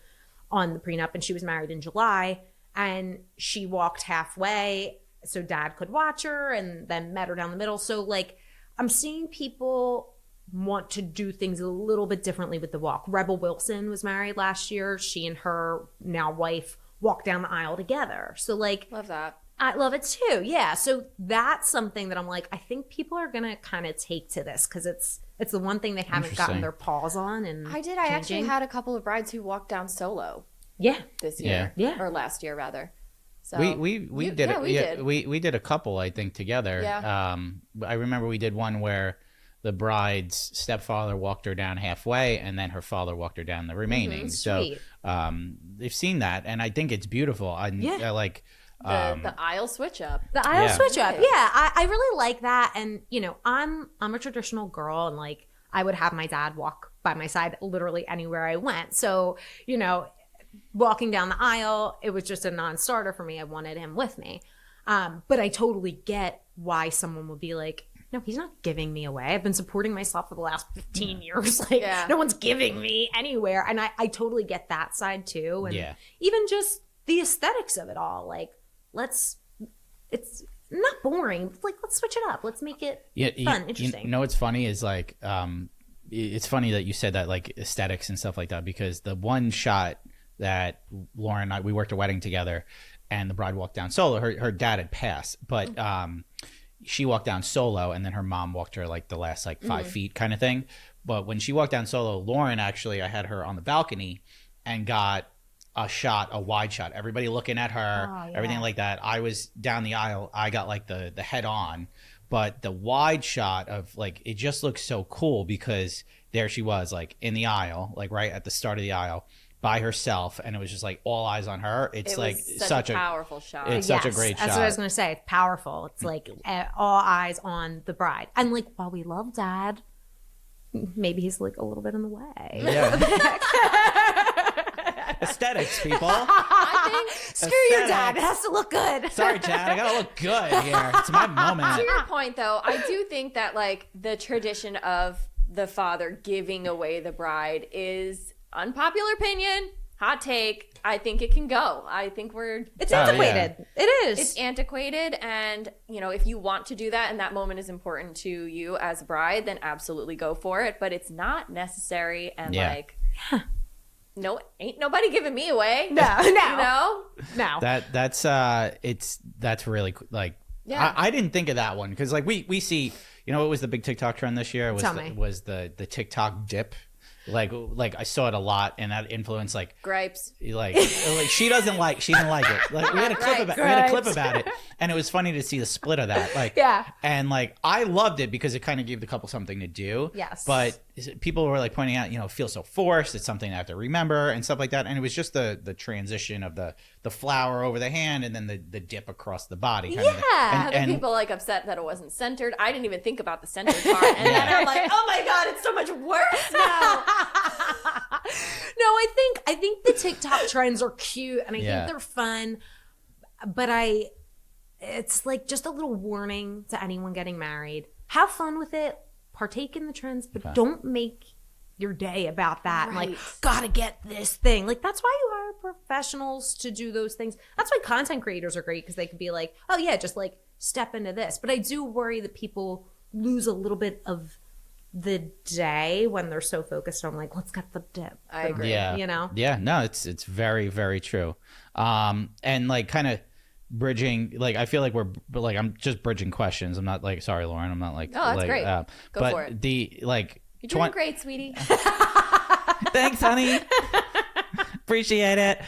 on the prenup, and she was married in July, and she walked halfway so dad could watch her and then met her down the middle. So like I'm seeing people want to do things a little bit differently with the walk. Rebel Wilson was married last year. She and her now wife walked down the aisle together. So like Love that. I love it too. Yeah. So that's something that I'm like, I think people are going to kind of take to this because it's the one thing they haven't gotten Interesting. their paws on. And I did. I actually changing. had a couple of brides who walked down solo Yeah. this year. Yeah. Or last year, rather. So We did it. we did. We did a couple, I think, together. Yeah. I remember we did one where the bride's stepfather walked her down halfway, and then her father walked her down the remaining. So Sweet. they've seen that, and I think it's beautiful. I like. the aisle switch up. The aisle Yeah. switch up. Yeah. I really like that. And, you know, I'm a traditional girl and like I would have my dad walk by my side literally anywhere I went. So, you know, walking down the aisle, it was just a non-starter for me. I wanted him with me. But I totally get why someone would be like, no, he's not giving me away. I've been supporting myself for the last 15 years. Like, no one's giving me anywhere. And I totally get that side too. And even just the aesthetics of it all. Like, it's not boring. Like, let's switch it up. Let's make it fun, interesting. You know what's funny is like, it's funny that you said that, like aesthetics and stuff like that, because the one shot that Lauren and I, we worked a wedding together and the bride walked down solo. Her dad had passed, but she walked down solo and then her mom walked her like the last like 5 feet kind of thing. But when she walked down solo, Lauren actually, I had her on the balcony and got a wide shot, everybody looking at her, everything like that. I was down the aisle, I got like the head on, but the wide shot of like, it just looks so cool because there she was like in the aisle, like right at the start of the aisle by herself, and it was just like all eyes on her. It's It like was such a powerful shot. It's such a great shot. That's what I was going to say. It's powerful. It's like all eyes on the bride. And like, while we love dad, maybe he's like a little bit in the way. Yeah. Aesthetics, people. I think Screw your dad. It has to look good. Sorry, Chad. I gotta look good here. It's my moment. to your point though, I do think that like the tradition of the father giving away the bride is unpopular opinion, hot take. I think it can go. I think It's antiquated. Yeah. It is. It's antiquated, and you know, if you want to do that and that moment is important to you as a bride, then absolutely go for it. But it's not necessary, and no, ain't nobody giving me away. No. You know? No. That's really like. Yeah. I didn't think of that one because like we see, you know, what was the big TikTok trend this year? Tell me. Was the TikTok dip. like I saw it a lot, and that influenced Gripes. like she didn't like it. Like we had a clip about it, and it was funny to see the split of that. Like and like I loved it because it kind of gave the couple something to do. Yes. But people were like pointing out, it feels so forced. It's something I have to remember and stuff like that. And it was just the transition of the flower over the hand and then the dip across the body. Kind of thing. And people like upset that it wasn't centered. I didn't even think about the centered part, and then I'm like, oh my god, it's so much worse now. No, I think the TikTok trends are cute and I think they're fun, but it's like just a little warning to anyone getting married. Have fun with it, partake in the trends, but don't make your day about that. Right. And like, gotta get this thing. Like, that's why you hire professionals to do those things. That's why content creators are great, because they can be like, oh yeah, just like step into this. But I do worry that people lose a little bit of the day when they're so focused on like, let's get the dip. I agree. Yeah. Yeah, no, it's very, very true. And like kind of bridging, like I feel like I'm just bridging questions. I'm not like, sorry, Lauren, I'm not like, oh, that's great. Go for it. You're doing great, sweetie. Thanks, honey. Appreciate it.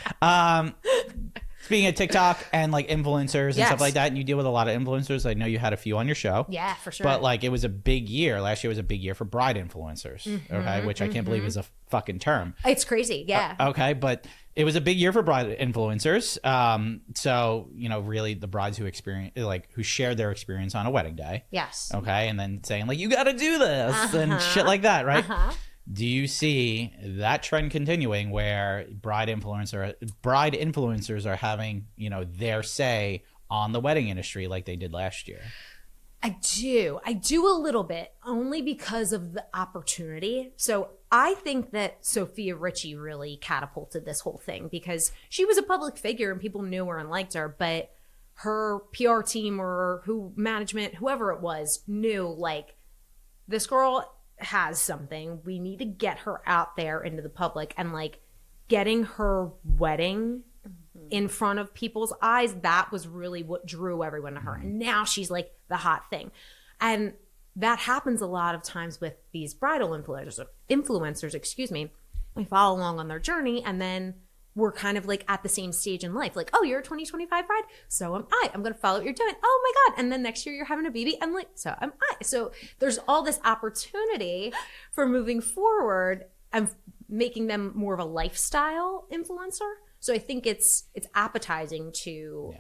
Speaking of TikTok and like influencers and stuff like that, and you deal with a lot of influencers. I know you had a few on your show. Yeah, for sure. But like it was a big year. Last year was a big year for bride influencers. Okay, which I can't believe is a fucking term. It's crazy. Yeah. Okay, but it was a big year for bride influencers. So really the brides who shared their experience on a wedding day. Yes. Okay, and then saying like, you got to do this and shit like that, right? Do you see that trend continuing where bride influencers are having, their say on the wedding industry like they did last year? I do a little bit, only because of the opportunity. So I think that Sophia Richie really catapulted this whole thing, because she was a public figure and people knew her and liked her, but her PR team or management, whoever it was, knew like, this girl has something. We need to get her out there into the public, and like getting her wedding in front of people's eyes, that was really what drew everyone to her. And now she's like the hot thing. And that happens a lot of times with these bridal influencers, excuse me. We follow along on their journey, and then we're kind of like at the same stage in life. Like, oh, you're a 2025 bride? So am I. I'm going to follow what you're doing. Oh my God. And then next year you're having a baby. And like, so am I. So there's all this opportunity for moving forward and making them more of a lifestyle influencer. So I think it's appetizing to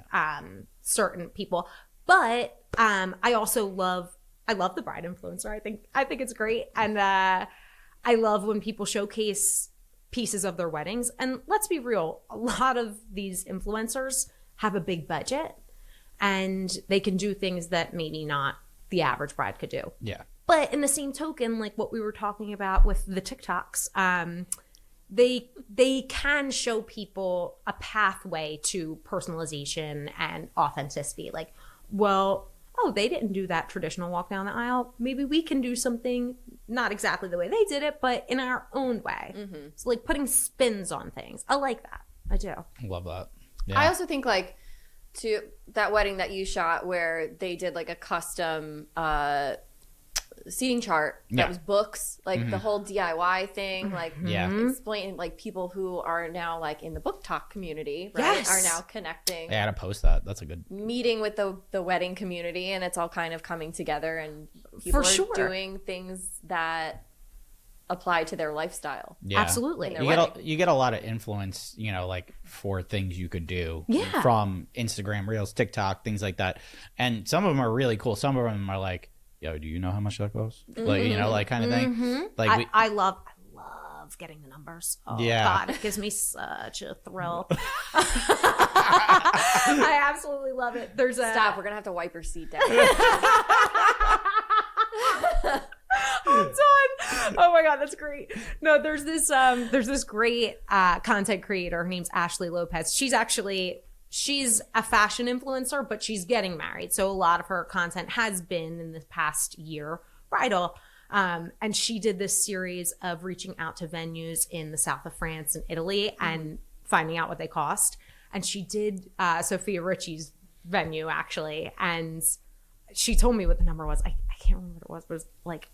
certain people. But I also love the bride influencer. I think it's great. And I love when people showcase pieces of their weddings. And let's be real, a lot of these influencers have a big budget and they can do things that maybe not the average bride could do. Yeah. But in the same token, like what we were talking about with the TikToks, they can show people a pathway to personalization and authenticity. Like, well, oh, they didn't do that traditional walk down the aisle. Maybe we can do something not exactly the way they did it, but in our own way. So like putting spins on things. I like that. I do. Love that. Yeah. I also think like to that wedding that you shot where they did like a custom seating chart that was books, like the whole DIY thing, like explaining like people who are now like in the book talk community, right? Are now connecting. I had to post that. That's a good meeting with the wedding community, and it's all kind of coming together, and people are doing things that apply to their lifestyle. Yeah. Absolutely. You get a lot of influence, like for things you could do from Instagram Reels, TikTok, things like that. And some of them are really cool. Some of them are like, yo, do you know how much that costs? Like, like kind of thing. Like I love getting the numbers. Oh God, it gives me such a thrill. I absolutely love it. Stop, we're gonna have to wipe your seat down. I'm done. Oh my God, that's great. No, there's this great content creator. Her name's Ashley Lopez. She's a fashion influencer, but she's getting married. So a lot of her content has been in the past year bridal. And she did this series of reaching out to venues in the south of France and Italy and finding out what they cost. And she did Sophia Richie's venue, actually. And she told me what the number was. I can't remember what it was, but it was like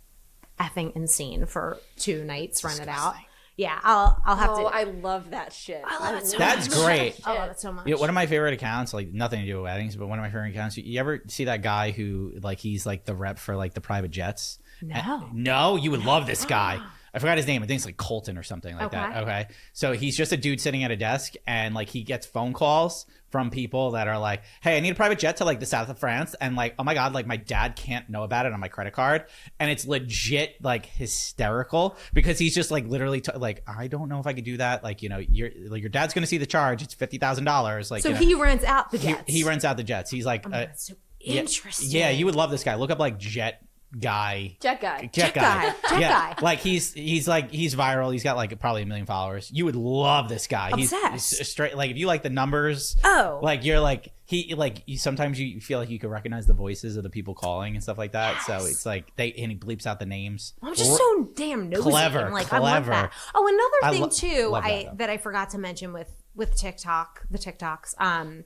effing insane for 2 nights rented out. Yeah, I'll have to. Oh, I love that shit. I love it so That's much. great. I love it so much. Yeah, one of my favorite accounts, like nothing to do with weddings, but one of my favorite accounts. You ever see that guy who like he's like the rep for like the private jets? No. No, you would love this guy. I forgot his name. I think it's like Colton or something like that. Okay. Okay. So he's just a dude sitting at a desk and like he gets phone calls from people that are like, hey, I need a private jet to like the south of France. And like, oh my God, like my dad can't know about it on my credit card. And it's legit like hysterical because he's just like literally like, I don't know if I could do that. Like, you know, your dad's going to see the charge. It's $50,000. Like, So you know, he rents out the jets. he rents out the jets. He's like, That's so yeah, interesting. yeah, you would love this guy. Look up like jet guy. Jet guy. Jet guy. Like he's viral. He's got like probably 1 million followers. You would love this guy. Obsessed. He's straight. Like if you like the numbers, Oh. like you're like sometimes you feel like you could recognize the voices of the people calling and stuff like that. Yes. So it's like and he bleeps out the names. I'm just so damn nosy. Clever, I'm like, I love clever. that. Oh, another thing too, love that, though. that I forgot to mention with TikTok, the TikToks.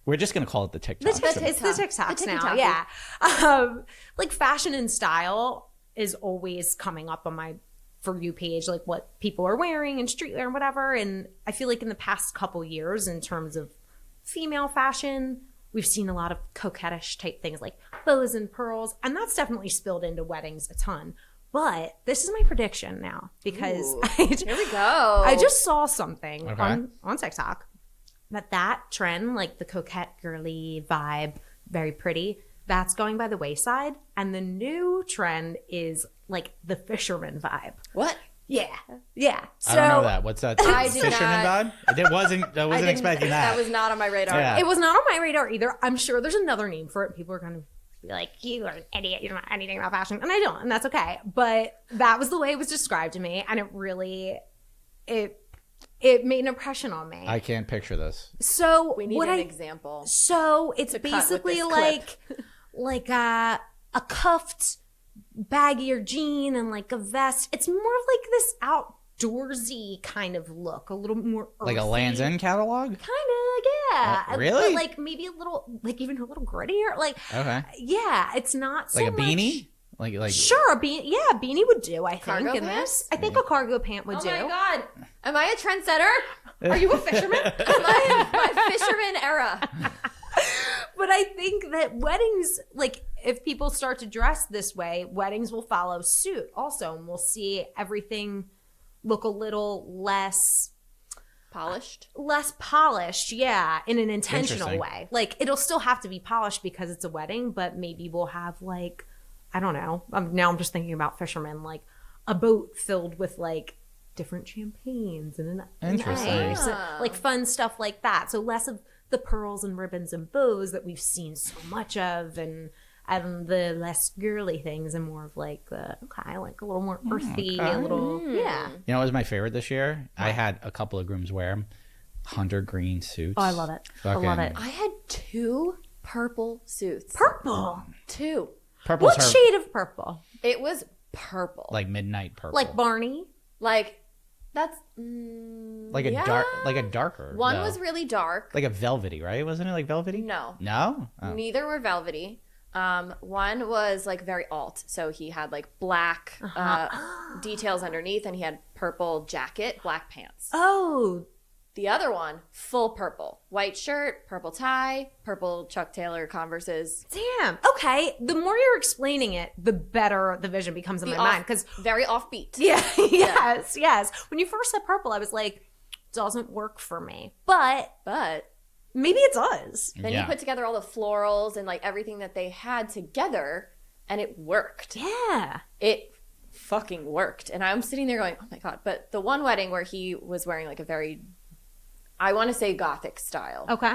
We're just gonna call it the TikTok. It's the TikToks The now, TikTok. yeah. Like fashion and style is always coming up on my For You page, like what people are wearing and streetwear and whatever. And I feel like in the past couple years, in terms of female fashion, we've seen a lot of coquettish type things like bows and pearls, and that's definitely spilled into weddings a ton. But this is my prediction now because Ooh. I Here we go. I just saw something Okay. on TikTok that trend, like the coquette girly vibe, very pretty, that's going by the wayside. And the new trend is like the fisherman vibe. What? Yeah. Yeah. So I don't know that. What's that? I did Fisherman not- vibe? I wasn't expecting that. That was not on my radar. Yeah. it was not on my radar either. I'm sure there's another name for it. People are going to be like, you are an idiot. You don't know anything about fashion. And I don't. And that's okay. But that was the way it was described to me. And it really, it made an impression on me. I can't picture this. So We need what an example. So it's To cut with basically this like a cuffed baggier jean and like a vest. It's more of like this outdoorsy kind of look, a little more Like a Land's End catalog? kind of, yeah. Really? But like maybe a little, like even a little grittier. Like, Okay. yeah, it's not so Like a much- beanie? Like Sure, a beanie. Yeah, a beanie would do. I think Cargo in pants? this. I think a cargo pant would Oh do. my God. Am I a trendsetter? Are you a fisherman? Am I in my fisherman era? But I think that weddings, like if people start to dress this way, weddings will follow suit also. And we'll see everything look a little less Polished. polished, yeah, in an intentional Interesting. way. Like it'll still have to be polished because it's a wedding, but maybe we'll have like, I don't know. Now I'm just thinking about fishermen, like a boat filled with like different champagnes and Interesting. knives, like fun stuff like that. So less of the pearls and ribbons and bows that we've seen so much of, and the less girly things, and more of like the like a little more earthy, okay. a little yeah. You know what was my favorite this year? I had a couple of grooms wear them. Hunter green suits. Oh, I love it. I love it. I had 2 purple suits. Purple. 2. Purple's What her, shade of purple? It was purple. like midnight purple. Like Barney? Like that's like a yeah. dark, like a darker. One though. was really dark. like a velvety, right? Wasn't it like velvety? No. No. Oh. Neither were velvety. One was like very alt, so he had like black details underneath, and he had purple jacket, black pants. Oh, The other one, full purple, white shirt, purple tie, purple Chuck Taylor Converses. damn. Okay. The more you're explaining it, the better the vision becomes in my mind. Because Very offbeat. yeah, yes. When you first said purple, I was like, doesn't work for me. But But maybe it does. then Yeah. you put together all the florals and like everything that they had together, and it worked. Yeah. It fucking worked. And I'm sitting there going, oh my God. But the one wedding where he was wearing like a very, I want to say gothic style. Okay.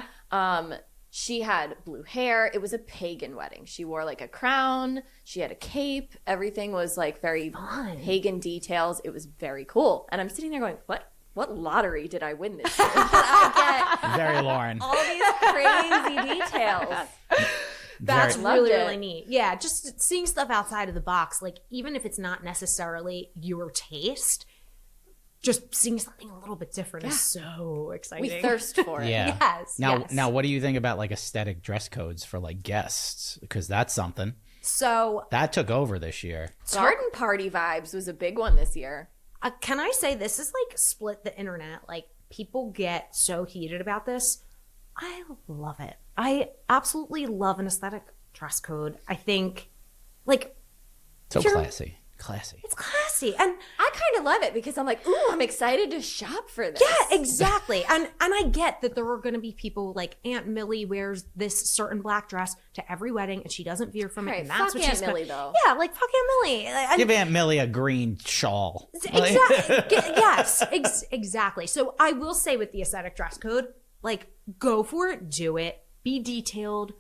She had blue hair. It was a pagan wedding. She wore like a crown. She had a cape. Everything was like very Fun. pagan details. It was very cool. And I'm sitting there going, what lottery did I win this year? That I Very Lauren. get all these crazy details. That's Very- Loved really, it. really neat. Yeah, just seeing stuff outside of the box, like even if it's not necessarily your taste, just seeing something a little bit different is so exciting. We thirst for it. Yeah. Yes. Now, yes. now, what do you think about like aesthetic dress codes for like guests? Because that's something. So That took over this year. Garden party vibes was a big one this year. can I say this is like split the internet? Like people get so heated about this. I love it. I absolutely love an aesthetic dress code. I think like So you're- classy. Classy. it's classy. And I kind of love it because I'm like, ooh, I'm excited to shop for this. yeah, exactly. And I get that there are going to be people like Aunt Millie wears this certain black dress to every wedding and she doesn't veer from it. Right, And that's fuck what Aunt she's Millie, though. Yeah, like fuck Aunt Millie. And- Give Aunt Millie a green shawl. Exactly. Yes, exactly. So I will say with the aesthetic dress code, like go for it, do it, be detailed,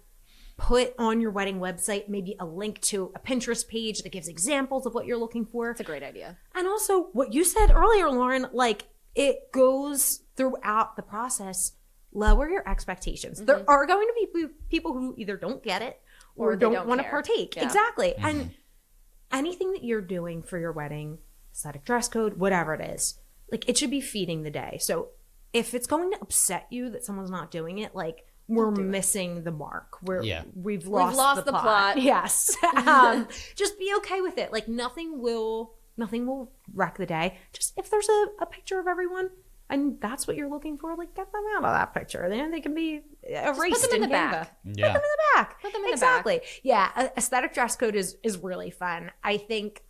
put on your wedding website maybe a link to a Pinterest page that gives examples of what you're looking for. It's a great idea. And also what you said earlier, Lauren, like it goes throughout the process. Lower your expectations. There are going to be people who either don't get it or They don't don't want to care. partake. Yeah. Exactly. And anything that you're doing for your wedding, aesthetic dress code, whatever it is, like it should be feeding the day. So if it's going to upset you that someone's not doing it, like we're missing the mark. We've lost the plot. Yes. Just be okay with it. Like nothing will wreck the day. Just if there's a picture of everyone and that's what you're looking for, like get them out of that picture. Then they can be erased. put them in the Canva. back. Put Yeah. them in the back. Put them in the exactly. Yeah. Aesthetic dress code is really fun. I think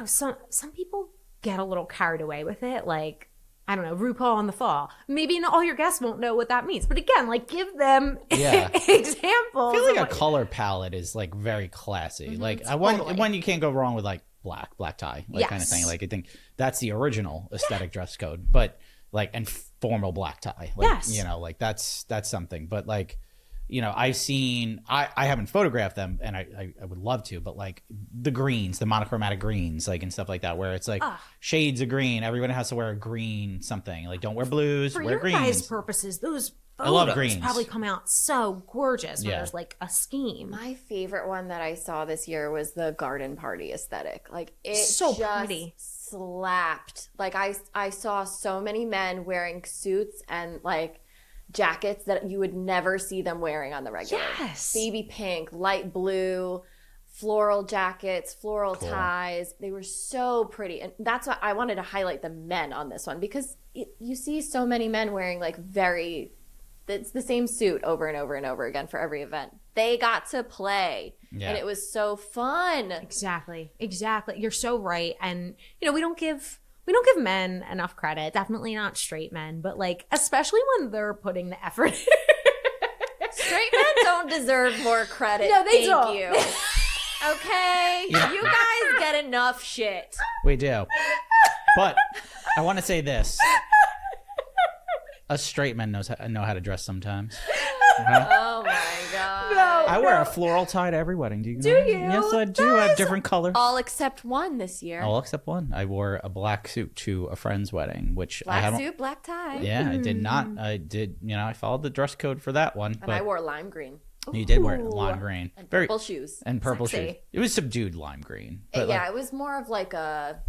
some people get a little carried away with it. Like I don't know, RuPaul in the fall. Maybe not all your guests won't know what that means. But again, like give them Yeah. examples. I feel like of a what- color palette is like very classy. Like Totally. one you can't go wrong with like black tie, like kind of Yes. thing. Like I think that's the original aesthetic dress code, but like and formal black tie. Like, Yes. you know, like that's something. But like, you know, I've seen I haven't photographed them and I would love to, but like the greens, the monochromatic greens, like and stuff like that, where it's like shades of green. Everyone has to wear a green something. Like don't wear blues, For wear your greens. guys' purposes, those I love photos greens. probably come out so gorgeous when Yeah. there's like a scheme. My favorite one that I saw this year was the garden party aesthetic. Like it So just pretty. slapped. Like I saw so many men wearing suits and like jackets that you would never see them wearing on the regular. Yes. Baby pink, light blue, floral jackets, floral ties. They were so pretty. And that's why I wanted to highlight the men on this one because you see so many men wearing like it's the same suit over and over and over again for every event. They got to play Yeah. and it was so fun. Exactly. You're so right. And we don't give men enough credit. Definitely not straight men, but like especially when they're putting the effort. Straight men don't deserve more credit. No, they Thank don't. you. Okay? Yeah. You guys get enough shit. We do. But I want to say this. Us straight men know how to dress sometimes. Oh my god. No. I wear a floral tie to every wedding. Do you? you? Yes, I do. I have different colors. All except one this year. All except one. I wore a black suit to a friend's wedding, which I Black haven't. suit, black tie. Yeah, I did not. I did. I followed the dress code for that one. And I But wore lime green. you did wear lime green, And very purple shoes. and purple Sexy. shoes. It was subdued lime green. But Yeah, it was more of like a.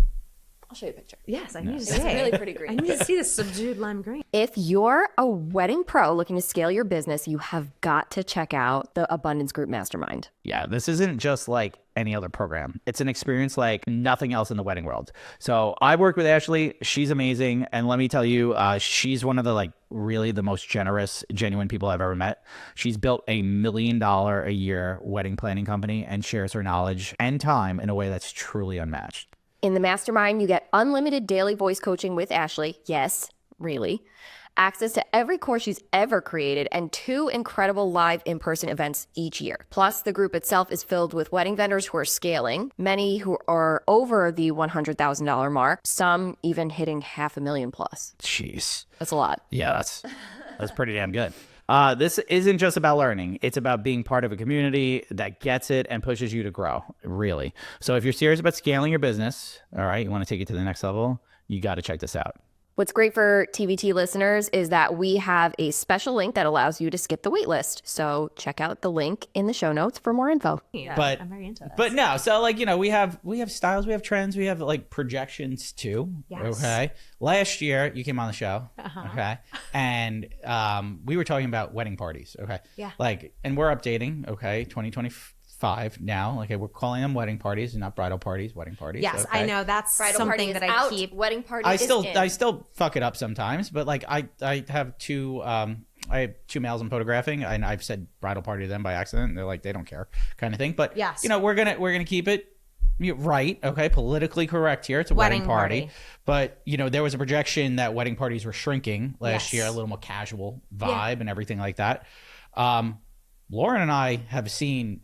I'll show you a picture. Yes, I need to It's see. really pretty green. I need to see this subdued lime green. If you're a wedding pro looking to scale your business, you have got to check out the Abundance Group Mastermind. yeah, this isn't just like any other program. It's an experience like nothing else in the wedding world. So I worked with Ashley. She's amazing. And let me tell you, she's one of the like really the most generous, genuine people I've ever met. She's built $1 million a year wedding planning company and shares her knowledge and time in a way that's truly unmatched. In the mastermind, you get unlimited daily voice coaching with Ashley. Yes, really. Access to every course she's ever created and 2 incredible live in-person events each year. Plus, the group itself is filled with wedding vendors who are scaling, many who are over the $100,000 mark, some even hitting $500,000 plus. Jeez. That's a lot. Yeah, that's pretty damn good. This isn't just about learning. It's about being part of a community that gets it and pushes you to grow, really. So if you're serious about scaling your business, all right, you want to take it to the next level, you got to check this out. What's great for TBT listeners is that we have a special link that allows you to skip the wait list. So check out the link in the show notes for more info. But I'm very into this. But no, so like, we have styles, we have trends, we have like projections too. Yes. Okay. Last year you came on the show. Okay. And we were talking about wedding parties. Okay. Yeah. Like, and we're updating. Okay. 2024 5 now. Okay, we're calling them wedding parties and not bridal parties. Wedding parties. Yes, okay. I know that's Bridal party something is that I out. keep. Wedding party I is still fuck it up sometimes, but like I have two males I'm photographing, and I've said bridal party to them by accident. And they're like, they don't care, kind of thing. But Yes. we're gonna keep it right, okay, politically correct here. It's a wedding party. But there was a projection that wedding parties were shrinking last year, a little more casual vibe and everything like that. Lauren and I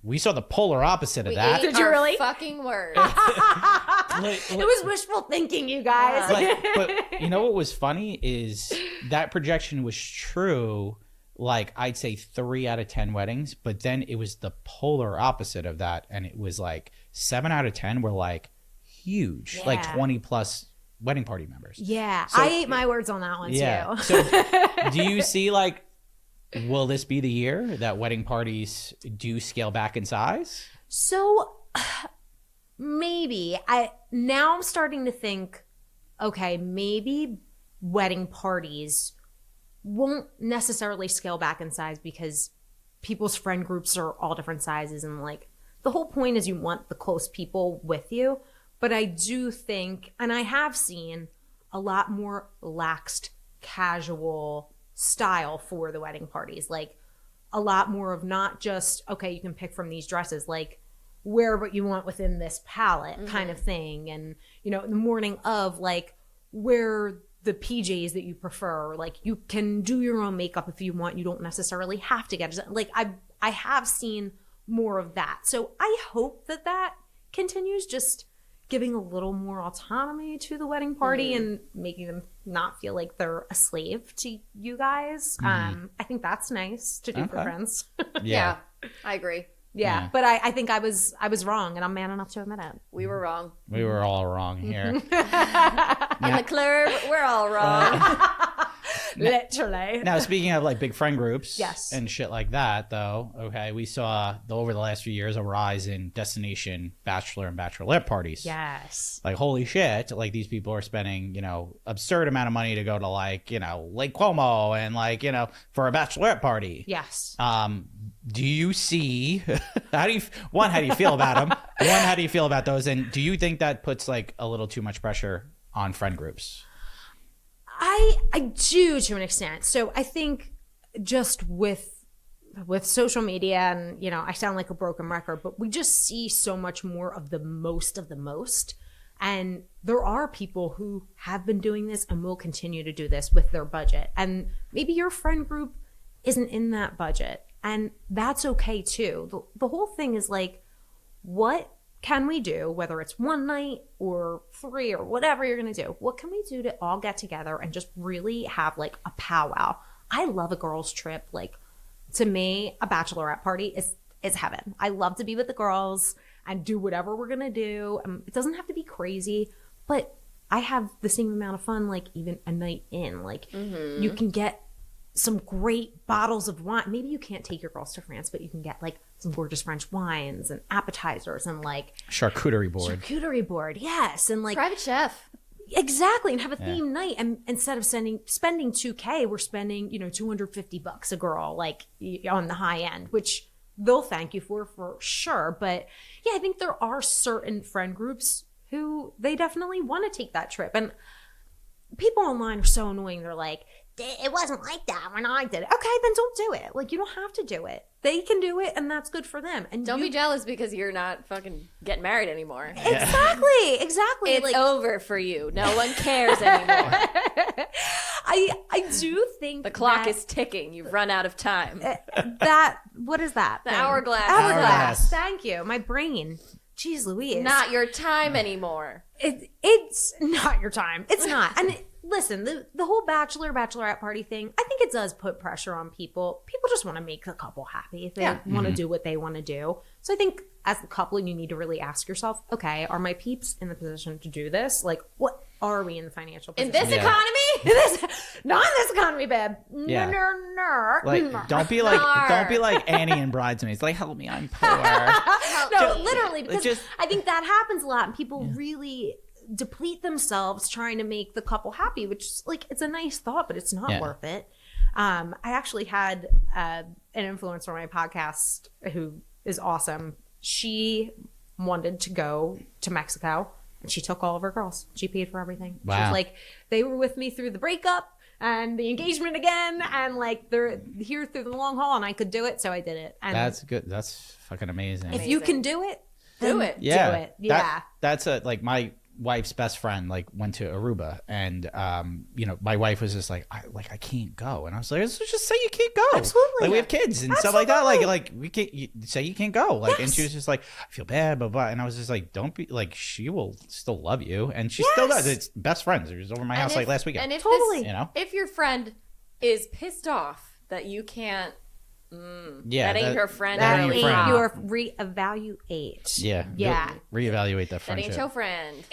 we saw the polar opposite of that. Did you really? Fucking words. It was wishful thinking, you guys. But you know what was funny is that projection was true. Like I'd say 3 out of 10 weddings, but then it was the polar opposite of that, and it was like 7 out of 10 were like huge, like 20 plus wedding party members. Yeah, So- I ate my words on that one too. So do you see like, will this be the year that wedding parties do scale back in size? So maybe now I'm starting to think, okay, maybe wedding parties won't necessarily scale back in size because people's friend groups are all different sizes, and like the whole point is you want the close people with you. But I do think, and I have seen a lot more laxed casual style for the wedding parties, like a lot more of not just, okay, you can pick from these dresses, like wear what you want within this palette kind of thing. And in the morning of, like, wear the PJs that you prefer, like you can do your own makeup if you want, you don't necessarily have to get it. Like I have seen more of that, so I hope that continues, just giving a little more autonomy to the wedding party and making them not feel like they're a slave to you guys. I think that's nice to do for friends. Yeah, I agree. Yeah, but I think I was wrong, and I'm man enough to admit it. We were wrong. We were all wrong here. In the club, we're all wrong. Literally. Now, speaking of like big friend groups Yes. and shit like that, though, okay, we saw over the last few years a rise in destination bachelor and bachelorette parties. Yes. Like, holy shit, like these people are spending, absurd amount of money to go to like, Lake Como and like, for a bachelorette party. Yes. Do you see, how do you feel about them? How do you feel about those? And do you think that puts like a little too much pressure on friend groups? I do, to an extent. So I think just with social media, and I sound like a broken record, but we just see so much more of the most of the most. And there are people who have been doing this and will continue to do this with their budget. And maybe your friend group isn't in that budget, and that's okay too. The whole thing is like, what can we do, whether it's one night or 3 or whatever you're going to do? What can we do to all get together and just really have like a powwow? I love a girls' trip. Like, to me, a bachelorette party is heaven. I love to be with the girls and do whatever we're going to do. It doesn't have to be crazy, but I have the same amount of fun, like even a night in. Like, you can get some great bottles of wine. Maybe you can't take your girls to France, but you can get like some gorgeous French wines and appetizers and like Charcuterie board. Yes. And like Private chef. exactly. And have a theme night. And instead of spending $2,000, we're spending, $250 a girl, like on the high end, which they'll thank you for sure. But yeah, I think there are certain friend groups who they definitely want to take that trip. And people online are so annoying. They're like, it wasn't like that when I did it. Okay, then don't do it. Like, you don't have to do it. They can do it, and that's good for them. And Don't be jealous because you're not fucking getting married anymore. Exactly. It's like, over for you. No one cares anymore. I do think The clock is ticking. You've run out of time. what is that? The thing? hourglass. Hourglass. Thank you. My brain. Jeez Louise. Not your time anymore. It's not your time. It's not. And listen, the whole bachelorette party thing, I think it does put pressure on people. People just want to make the couple happy. They want to do what they want to do. So I think as the couple, you need to really ask yourself, okay, are my peeps in the position to do this? Like, what are we in the financial position? In this economy? Not in this economy, babe. Yeah. No. Like, don't be like Annie and Bridesmaids. Like, help me, I'm poor. No, literally, because just- I think that happens a lot, and people really deplete themselves trying to make the couple happy, which is like, it's a nice thought, but it's not worth it. I actually had an influencer on my podcast who is awesome. she wanted to go to Mexico, and she took all of her girls. She paid for everything. She Wow. was like, they were with me through the breakup and the engagement again, and like they're here through the long haul, and I could do it, so I did it. And That's good. That's fucking amazing. if you can do it, Do then it. Yeah. do it. Yeah. That's like my wife's best friend like went to Aruba, and my wife was just like I can't go, and I was like, let's just say you can't go. Absolutely. Like we have kids and stuff like that. Like we can't say you can't go. Like, and she was just like, I feel bad, blah blah. And I was just like, don't be like, she will still love you, and she still does. It's best friends. It was over my house like last weekend. And if Totally. if your friend is pissed off that you can't, Yeah, that ain't your friend. that That ain't ain't your friend. your reevaluate. Yeah, Yeah. reevaluate that That friendship. ain't your friend.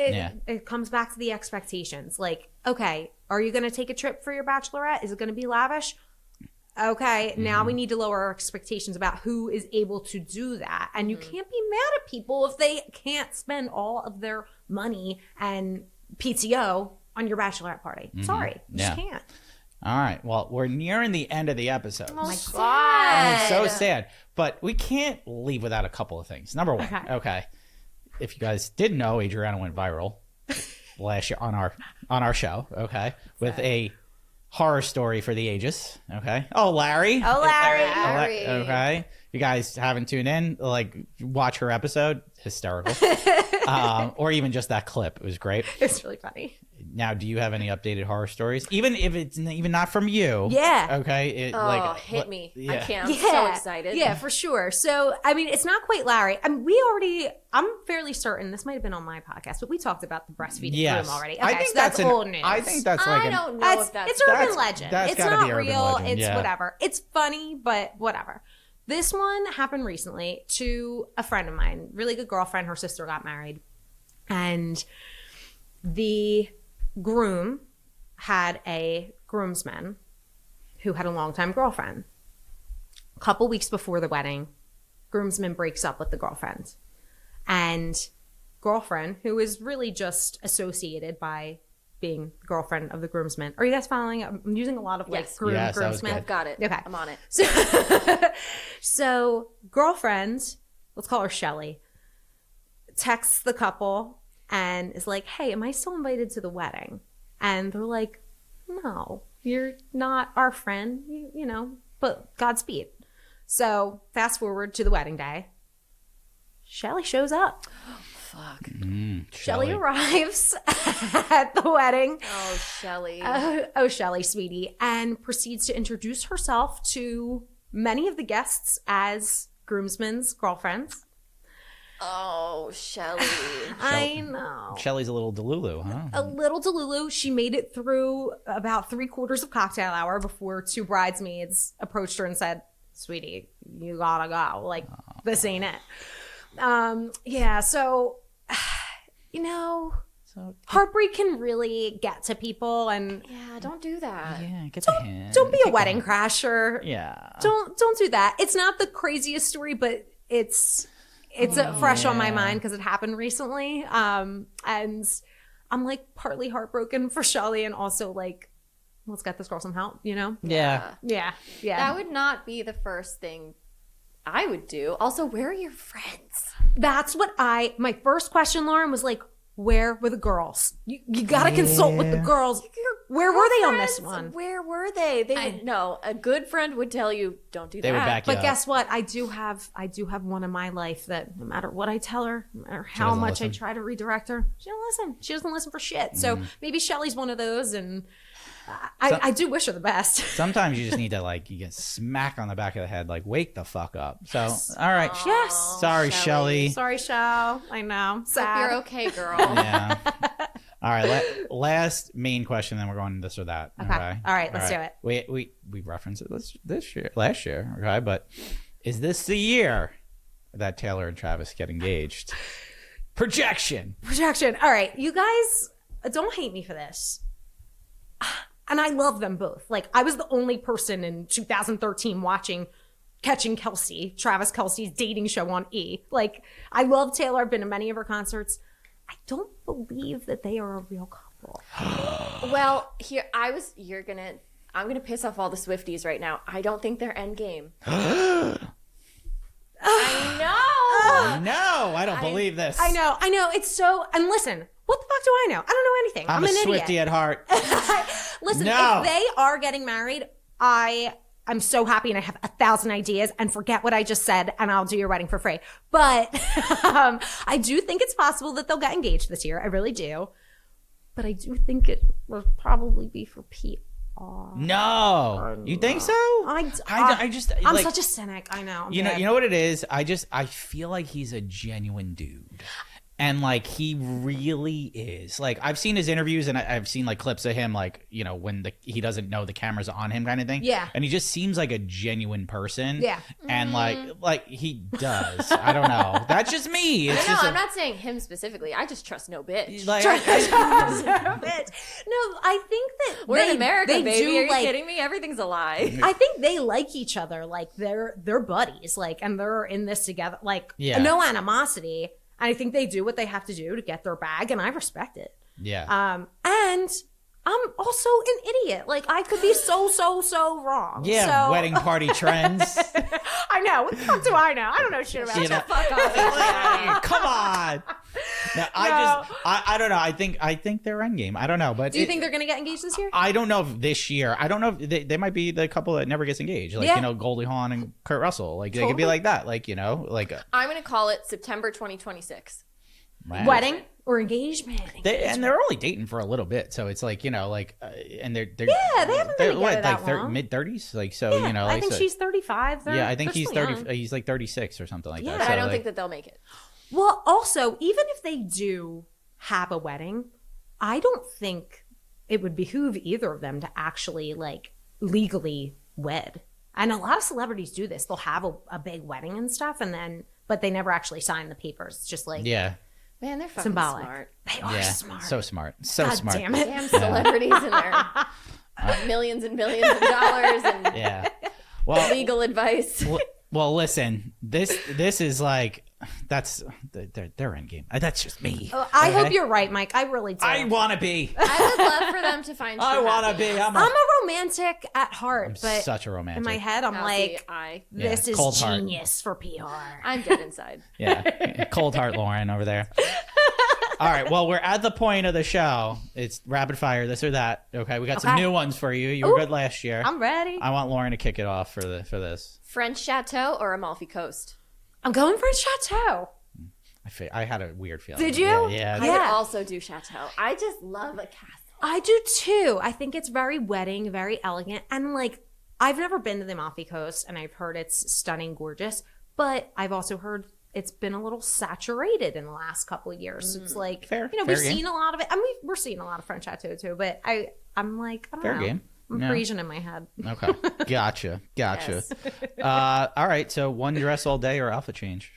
It comes back to the expectations. Like, okay, are you going to take a trip for your bachelorette? Is it going to be lavish? Okay, now we need to lower our expectations about who is able to do that. And you can't be mad at people if they can't spend all of their money and PTO on your bachelorette party. Sorry, you just can't. All right. Well, we're nearing the end of the episode. Oh my And God. it's so sad, but we can't leave without a couple of things. Number one, okay. If you guys didn't know, Adriana went viral last year on our show, okay, with a horror story for the ages, okay. Oh, Larry. Larry. Okay. You guys haven't tuned in, like, watch her episode. Hysterical. Or even just that clip. It was great. It's really funny. Now, do you have any updated horror stories? Even if it's even not from you. Yeah. Okay. Hit me. I Yeah. can't. I'm so excited. Yeah, for sure. So, I mean, it's not quite Larry. I mean, I'm fairly certain, this might have been on my podcast, but we talked about the breastfeeding Yes. room already. Okay, I think so that's old news. I think that's like I don't know if It's urban That's- legend. that's It's gotta not be urban real. legend, It's yeah. whatever. It's funny, but whatever. This one happened recently to a friend of mine, really good girlfriend. Her sister got married. And the groom had a groomsman who had a longtime girlfriend. A couple weeks before the wedding, groomsman breaks up with the girlfriend. And girlfriend, who is really just associated by being girlfriend of the groomsman. Are you guys following? I'm using a lot of like Yes. Yes, that was groomsman. I've got it. Okay. I'm on it. So girlfriend, let's call her Shelly, texts the couple and is like, hey, am I still invited to the wedding? And they're like, no, you're not our friend, you know, but Godspeed. So fast forward to the wedding day. Shelly shows up. Fuck. Shelly arrives at the wedding. Oh, Shelly. Oh, Shelly, sweetie, and proceeds to introduce herself to many of the guests as groomsmen's girlfriends. Oh, Shelly. I know. Shelly's a little Delulu, huh? A little Delulu. She made it through about 3/4 of cocktail hour before two bridesmaids approached her and said, sweetie, you gotta go. Like, this ain't it. Yeah, so, you know, heartbreak can really get to people, and Yeah, don't do that. Yeah, get the hint. don't be a wedding crasher. Yeah. Don't do that. It's not the craziest story, but it's fresh on my mind because it happened recently. And I'm like partly heartbroken for Shelly, and also like, let's get this girl some help, you know? Yeah. Yeah. That would not be the first thing I would do. Also, where are your friends? That's what my first question, Lauren, was like, where were the girls? You got to consult with the girls. Where were they on this Girlfriends, one? Where were they? They would know. A good friend would tell you, don't do They that. would back you But up. guess what? I do have one in my life that no matter what I tell her, no matter how doesn't much I listen. try to redirect her, she don't listen. She doesn't listen for shit. So maybe Shelly's one of those, and I do wish her the best. Sometimes you just need to like you get smack on the back of the head, like wake the fuck up. So all right. Yes. Sorry, Shelly. Sorry, Shell. I know. Hope Sad. you're okay, girl. Yeah. All right. Last main question, then we're going to this or that. Okay. All right, let's do it. We referenced it last year. Okay, but is this the year that Taylor and Travis get engaged? Projection. All right, you guys, don't hate me for this. And I love them both. Like, I was the only person in 2013 watching Catching Kelsey, Travis Kelsey's dating show on E. Like, I love Taylor. I've been to many of her concerts. I don't believe that they are a real couple. Well, I'm gonna piss off all the Swifties right now. I don't think they're endgame. I know. No, I don't believe this. I know. It's so, and listen, what the fuck do I know? I don't know anything. I'm an a idiot. Swiftie at heart. Listen, No. if they are getting married, I'm so happy and I have 1,000 ideas, and forget what I just said and I'll do your wedding for free. But I do think it's possible that they'll get engaged this year. I really do. But I do think it will probably be for PR. No, you think so? I just I'm like, such a cynic. I know. you know what it is. I feel like he's a genuine dude. And like he really is. Like I've seen his interviews and I've seen like clips of him like, you know, when he doesn't know the camera's on him kind of thing. Yeah. And he just seems like a genuine person. Yeah. And like he does. I don't know. That's just me. It's No, just I'm not saying him specifically. I just trust no bitch. like No, I think that We're in America, they baby. do, Are you like, kidding me? Everything's a lie. I think they like each other, like they're buddies, like, and they're in this together, like, Yeah. no animosity. I think they do what they have to do to get their bag, and I respect it. yeah. And I'm also an idiot. Like, I could be so wrong. Yeah, so, wedding party trends. I know. What the fuck do I know? I don't know shit about You it. know? Fuck off. Hey, come on. No, I don't know. I think they're endgame. I don't know, but Do you think they're gonna get engaged this year? I don't know if this year. I don't know if they might be the couple that never gets engaged. Like, Yeah. you know, Goldie Hawn and Kurt Russell. Like, they could be like that. Like, you know, like. I'm going to call it September 2026. Man. Wedding or engagement? And they're only dating for a little bit. So it's like, you know, like, and they're. Yeah, they haven't been together that long. mid-30s? Like, so, Yeah, you know. I like, think so- she's 35. Yeah, I think they're he's still 30. young. He's like 36 or something like Yeah. that. But So, I don't like, think that they'll make it. Well, also, even if they do have a wedding, I don't think it would behoove either of them to actually like legally wed. And a lot of celebrities do this. They'll have a big wedding and stuff, but they never actually sign the papers. It's just like Yeah. Man, they're fucking symbolic. smart. They are Yeah. smart. So smart. So God smart. damn it. Damn celebrities and their millions and millions of dollars and Yeah. Well, legal advice. well, listen. This is like they're in game. That's just me. I Okay? hope you're right, Mike. I really do. I want to be. I would love for them to find. I true want to happiness. be. I'm a romantic at heart, but such a romantic. in my head, I'm Now, like, see, this Yeah, is cold heart. genius for PR. I'm dead inside. Yeah, cold heart Lauren over there. All right, well, we're at the point of the show. It's rapid fire, this or that. Okay, we got some Okay. new ones for you. You were good last year. I'm ready. I want Lauren to kick it off for this. French Chateau or Amalfi Coast? I'm going for a chateau. I had a weird feeling. Did you? Yeah. I Yeah. would also do Chateau. I just love a castle. I do too. I think it's very wedding, very elegant. And like, I've never been to the Amalfi Coast and I've heard it's stunning, gorgeous, but I've also heard it's been a little saturated in the last couple of years. It's like, Fair- we've fair game. seen a lot of it. I mean, we're seeing a lot of French Chateau too, but I'm like, I don't Fair know. game. I'm Yeah. Parisian in my head. Okay. Gotcha. Yes. All right, so one dress all day or outfit change?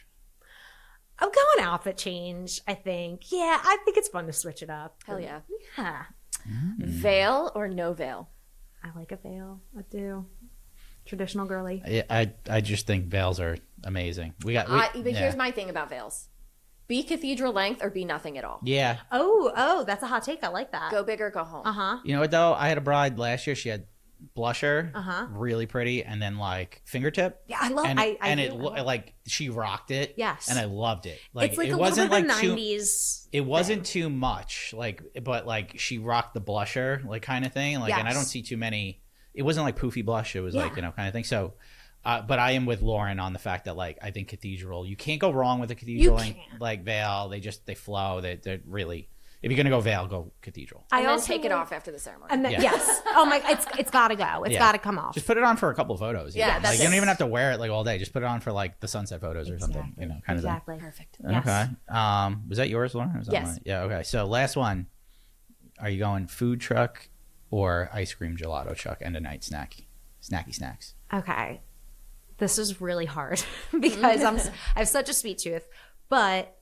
I'm going outfit change, I think. Yeah, I think it's fun to switch it up. Hell yeah. Yeah. Veil or no veil? I like a veil. I do. Traditional girly. I just think veils are amazing. But Here's my thing about veils. Be cathedral length or be nothing at all. Yeah. Oh, that's a hot take. I like that. Go big or go home. Uh-huh. You know what though? I had a bride last year. She had blusher, Uh-huh. really pretty, and then like fingertip. Yeah, I love and it do. like she rocked it. Yes. and I loved it. Like It's like it a wasn't little bit like of too. 90s. It wasn't too much, like, but like she rocked the blusher, like kind of thing. Like, and I don't Yes. see too many. It wasn't like poofy blush. It was like, Yeah. you know, kind of thing. So, but I am with Lauren on the fact that like I think cathedral. You can't go wrong with a cathedral can't. like veil. They flow. They're really. If you're gonna go veil, go cathedral. And then also take it like- off after the ceremony. And then, Yeah. yes. Oh my, it's got to go. It's Yeah. got to come off. Just put it on for a couple of photos. Yeah, even. that's like you don't it. even have to wear it like all day. Just put it on for like the sunset photos or something. You know, kind of thing. Exactly. Perfect. Yes. Okay. Was that yours, Lauren? Or was that Yes. mine? Yeah. Okay. So last one. Are you going food truck or ice cream gelato truck? End of night snacky snacks. Okay. This is really hard because I have such a sweet tooth, but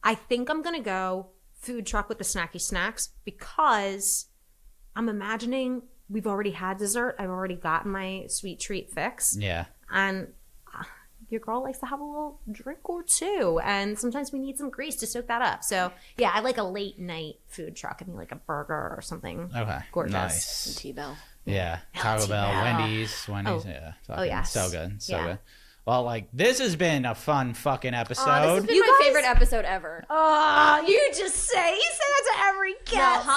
I think I'm going to go food truck with the snacky snacks because I'm imagining we've already had dessert. I've already gotten my sweet treat fix. Yeah. And your girl likes to have a little drink or two. And sometimes we need some grease to soak that up. So, yeah, I like a late night food truck. I mean, like a burger or something. Okay. Gorgeous. Nice. T-Bell. Yeah. Taco Bell, T-Bell. Wendy's. Oh. Yeah. Oh, yes. So good. So Yeah. good. Well, like, this has been a fun fucking episode. This has been You my guys- favorite episode ever. Oh, you say that to every guest. No,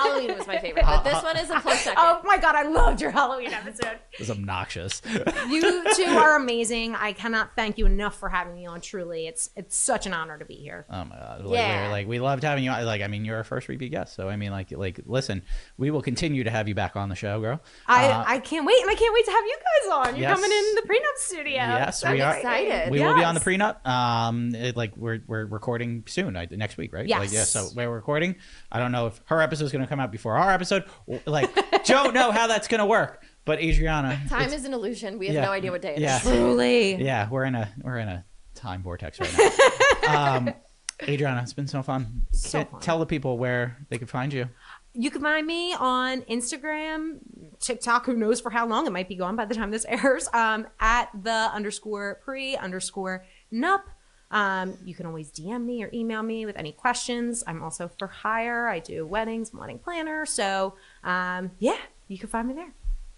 Halloween was my favorite, but this one is a close second. Oh my God, I loved your Halloween episode. It was obnoxious. You two are amazing. I cannot thank you enough for having me on. Truly, it's such an honor to be here. Oh my God. Yeah. We loved having you on. Like, I mean, you're our first repeat guest. So, I mean, like, listen, we will continue to have you back on the show, girl. I can't wait, and I can't wait to have you guys on. You're Yes. coming in the Pre Nup studio. Yes, I'm we are. excited. We will be on the Yes. Pre Nup. We're recording soon, next week, right? Yes. Like, yeah. So we're recording. I don't know if her episode is going to come out before our episode. Like, don't know how that's going to work. But Adriana, Time is an illusion. We have Yeah. no idea what day it is. Yeah. Truly. Yeah, we're in a time vortex right now. Adriana, it's been so fun. So fun. Tell the people where they can find you. You can find me on Instagram, TikTok, who knows for how long it might be gone by the time this airs, at @the_pre_nup. You can always DM me or email me with any questions. I'm also for hire. I do weddings, I'm a wedding planner. So, yeah, you can find me there.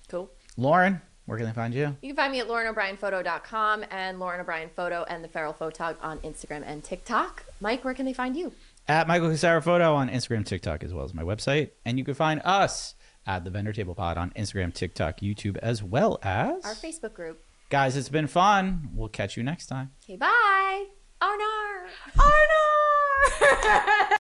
Cool. Lauren, where can they find you? You can find me at LaurenO'BrienPhoto.com and Lauren O'Brien Photo and the Feral Photog on Instagram and TikTok. Mike, where can they find you? At Michael Casara Photo on Instagram, TikTok, as well as my website. And you can find us at the Vendor Table Pod on Instagram, TikTok, YouTube, as well as Our Facebook group. Guys, it's been fun. We'll catch you next time. Okay, bye. Arnar. Arnar!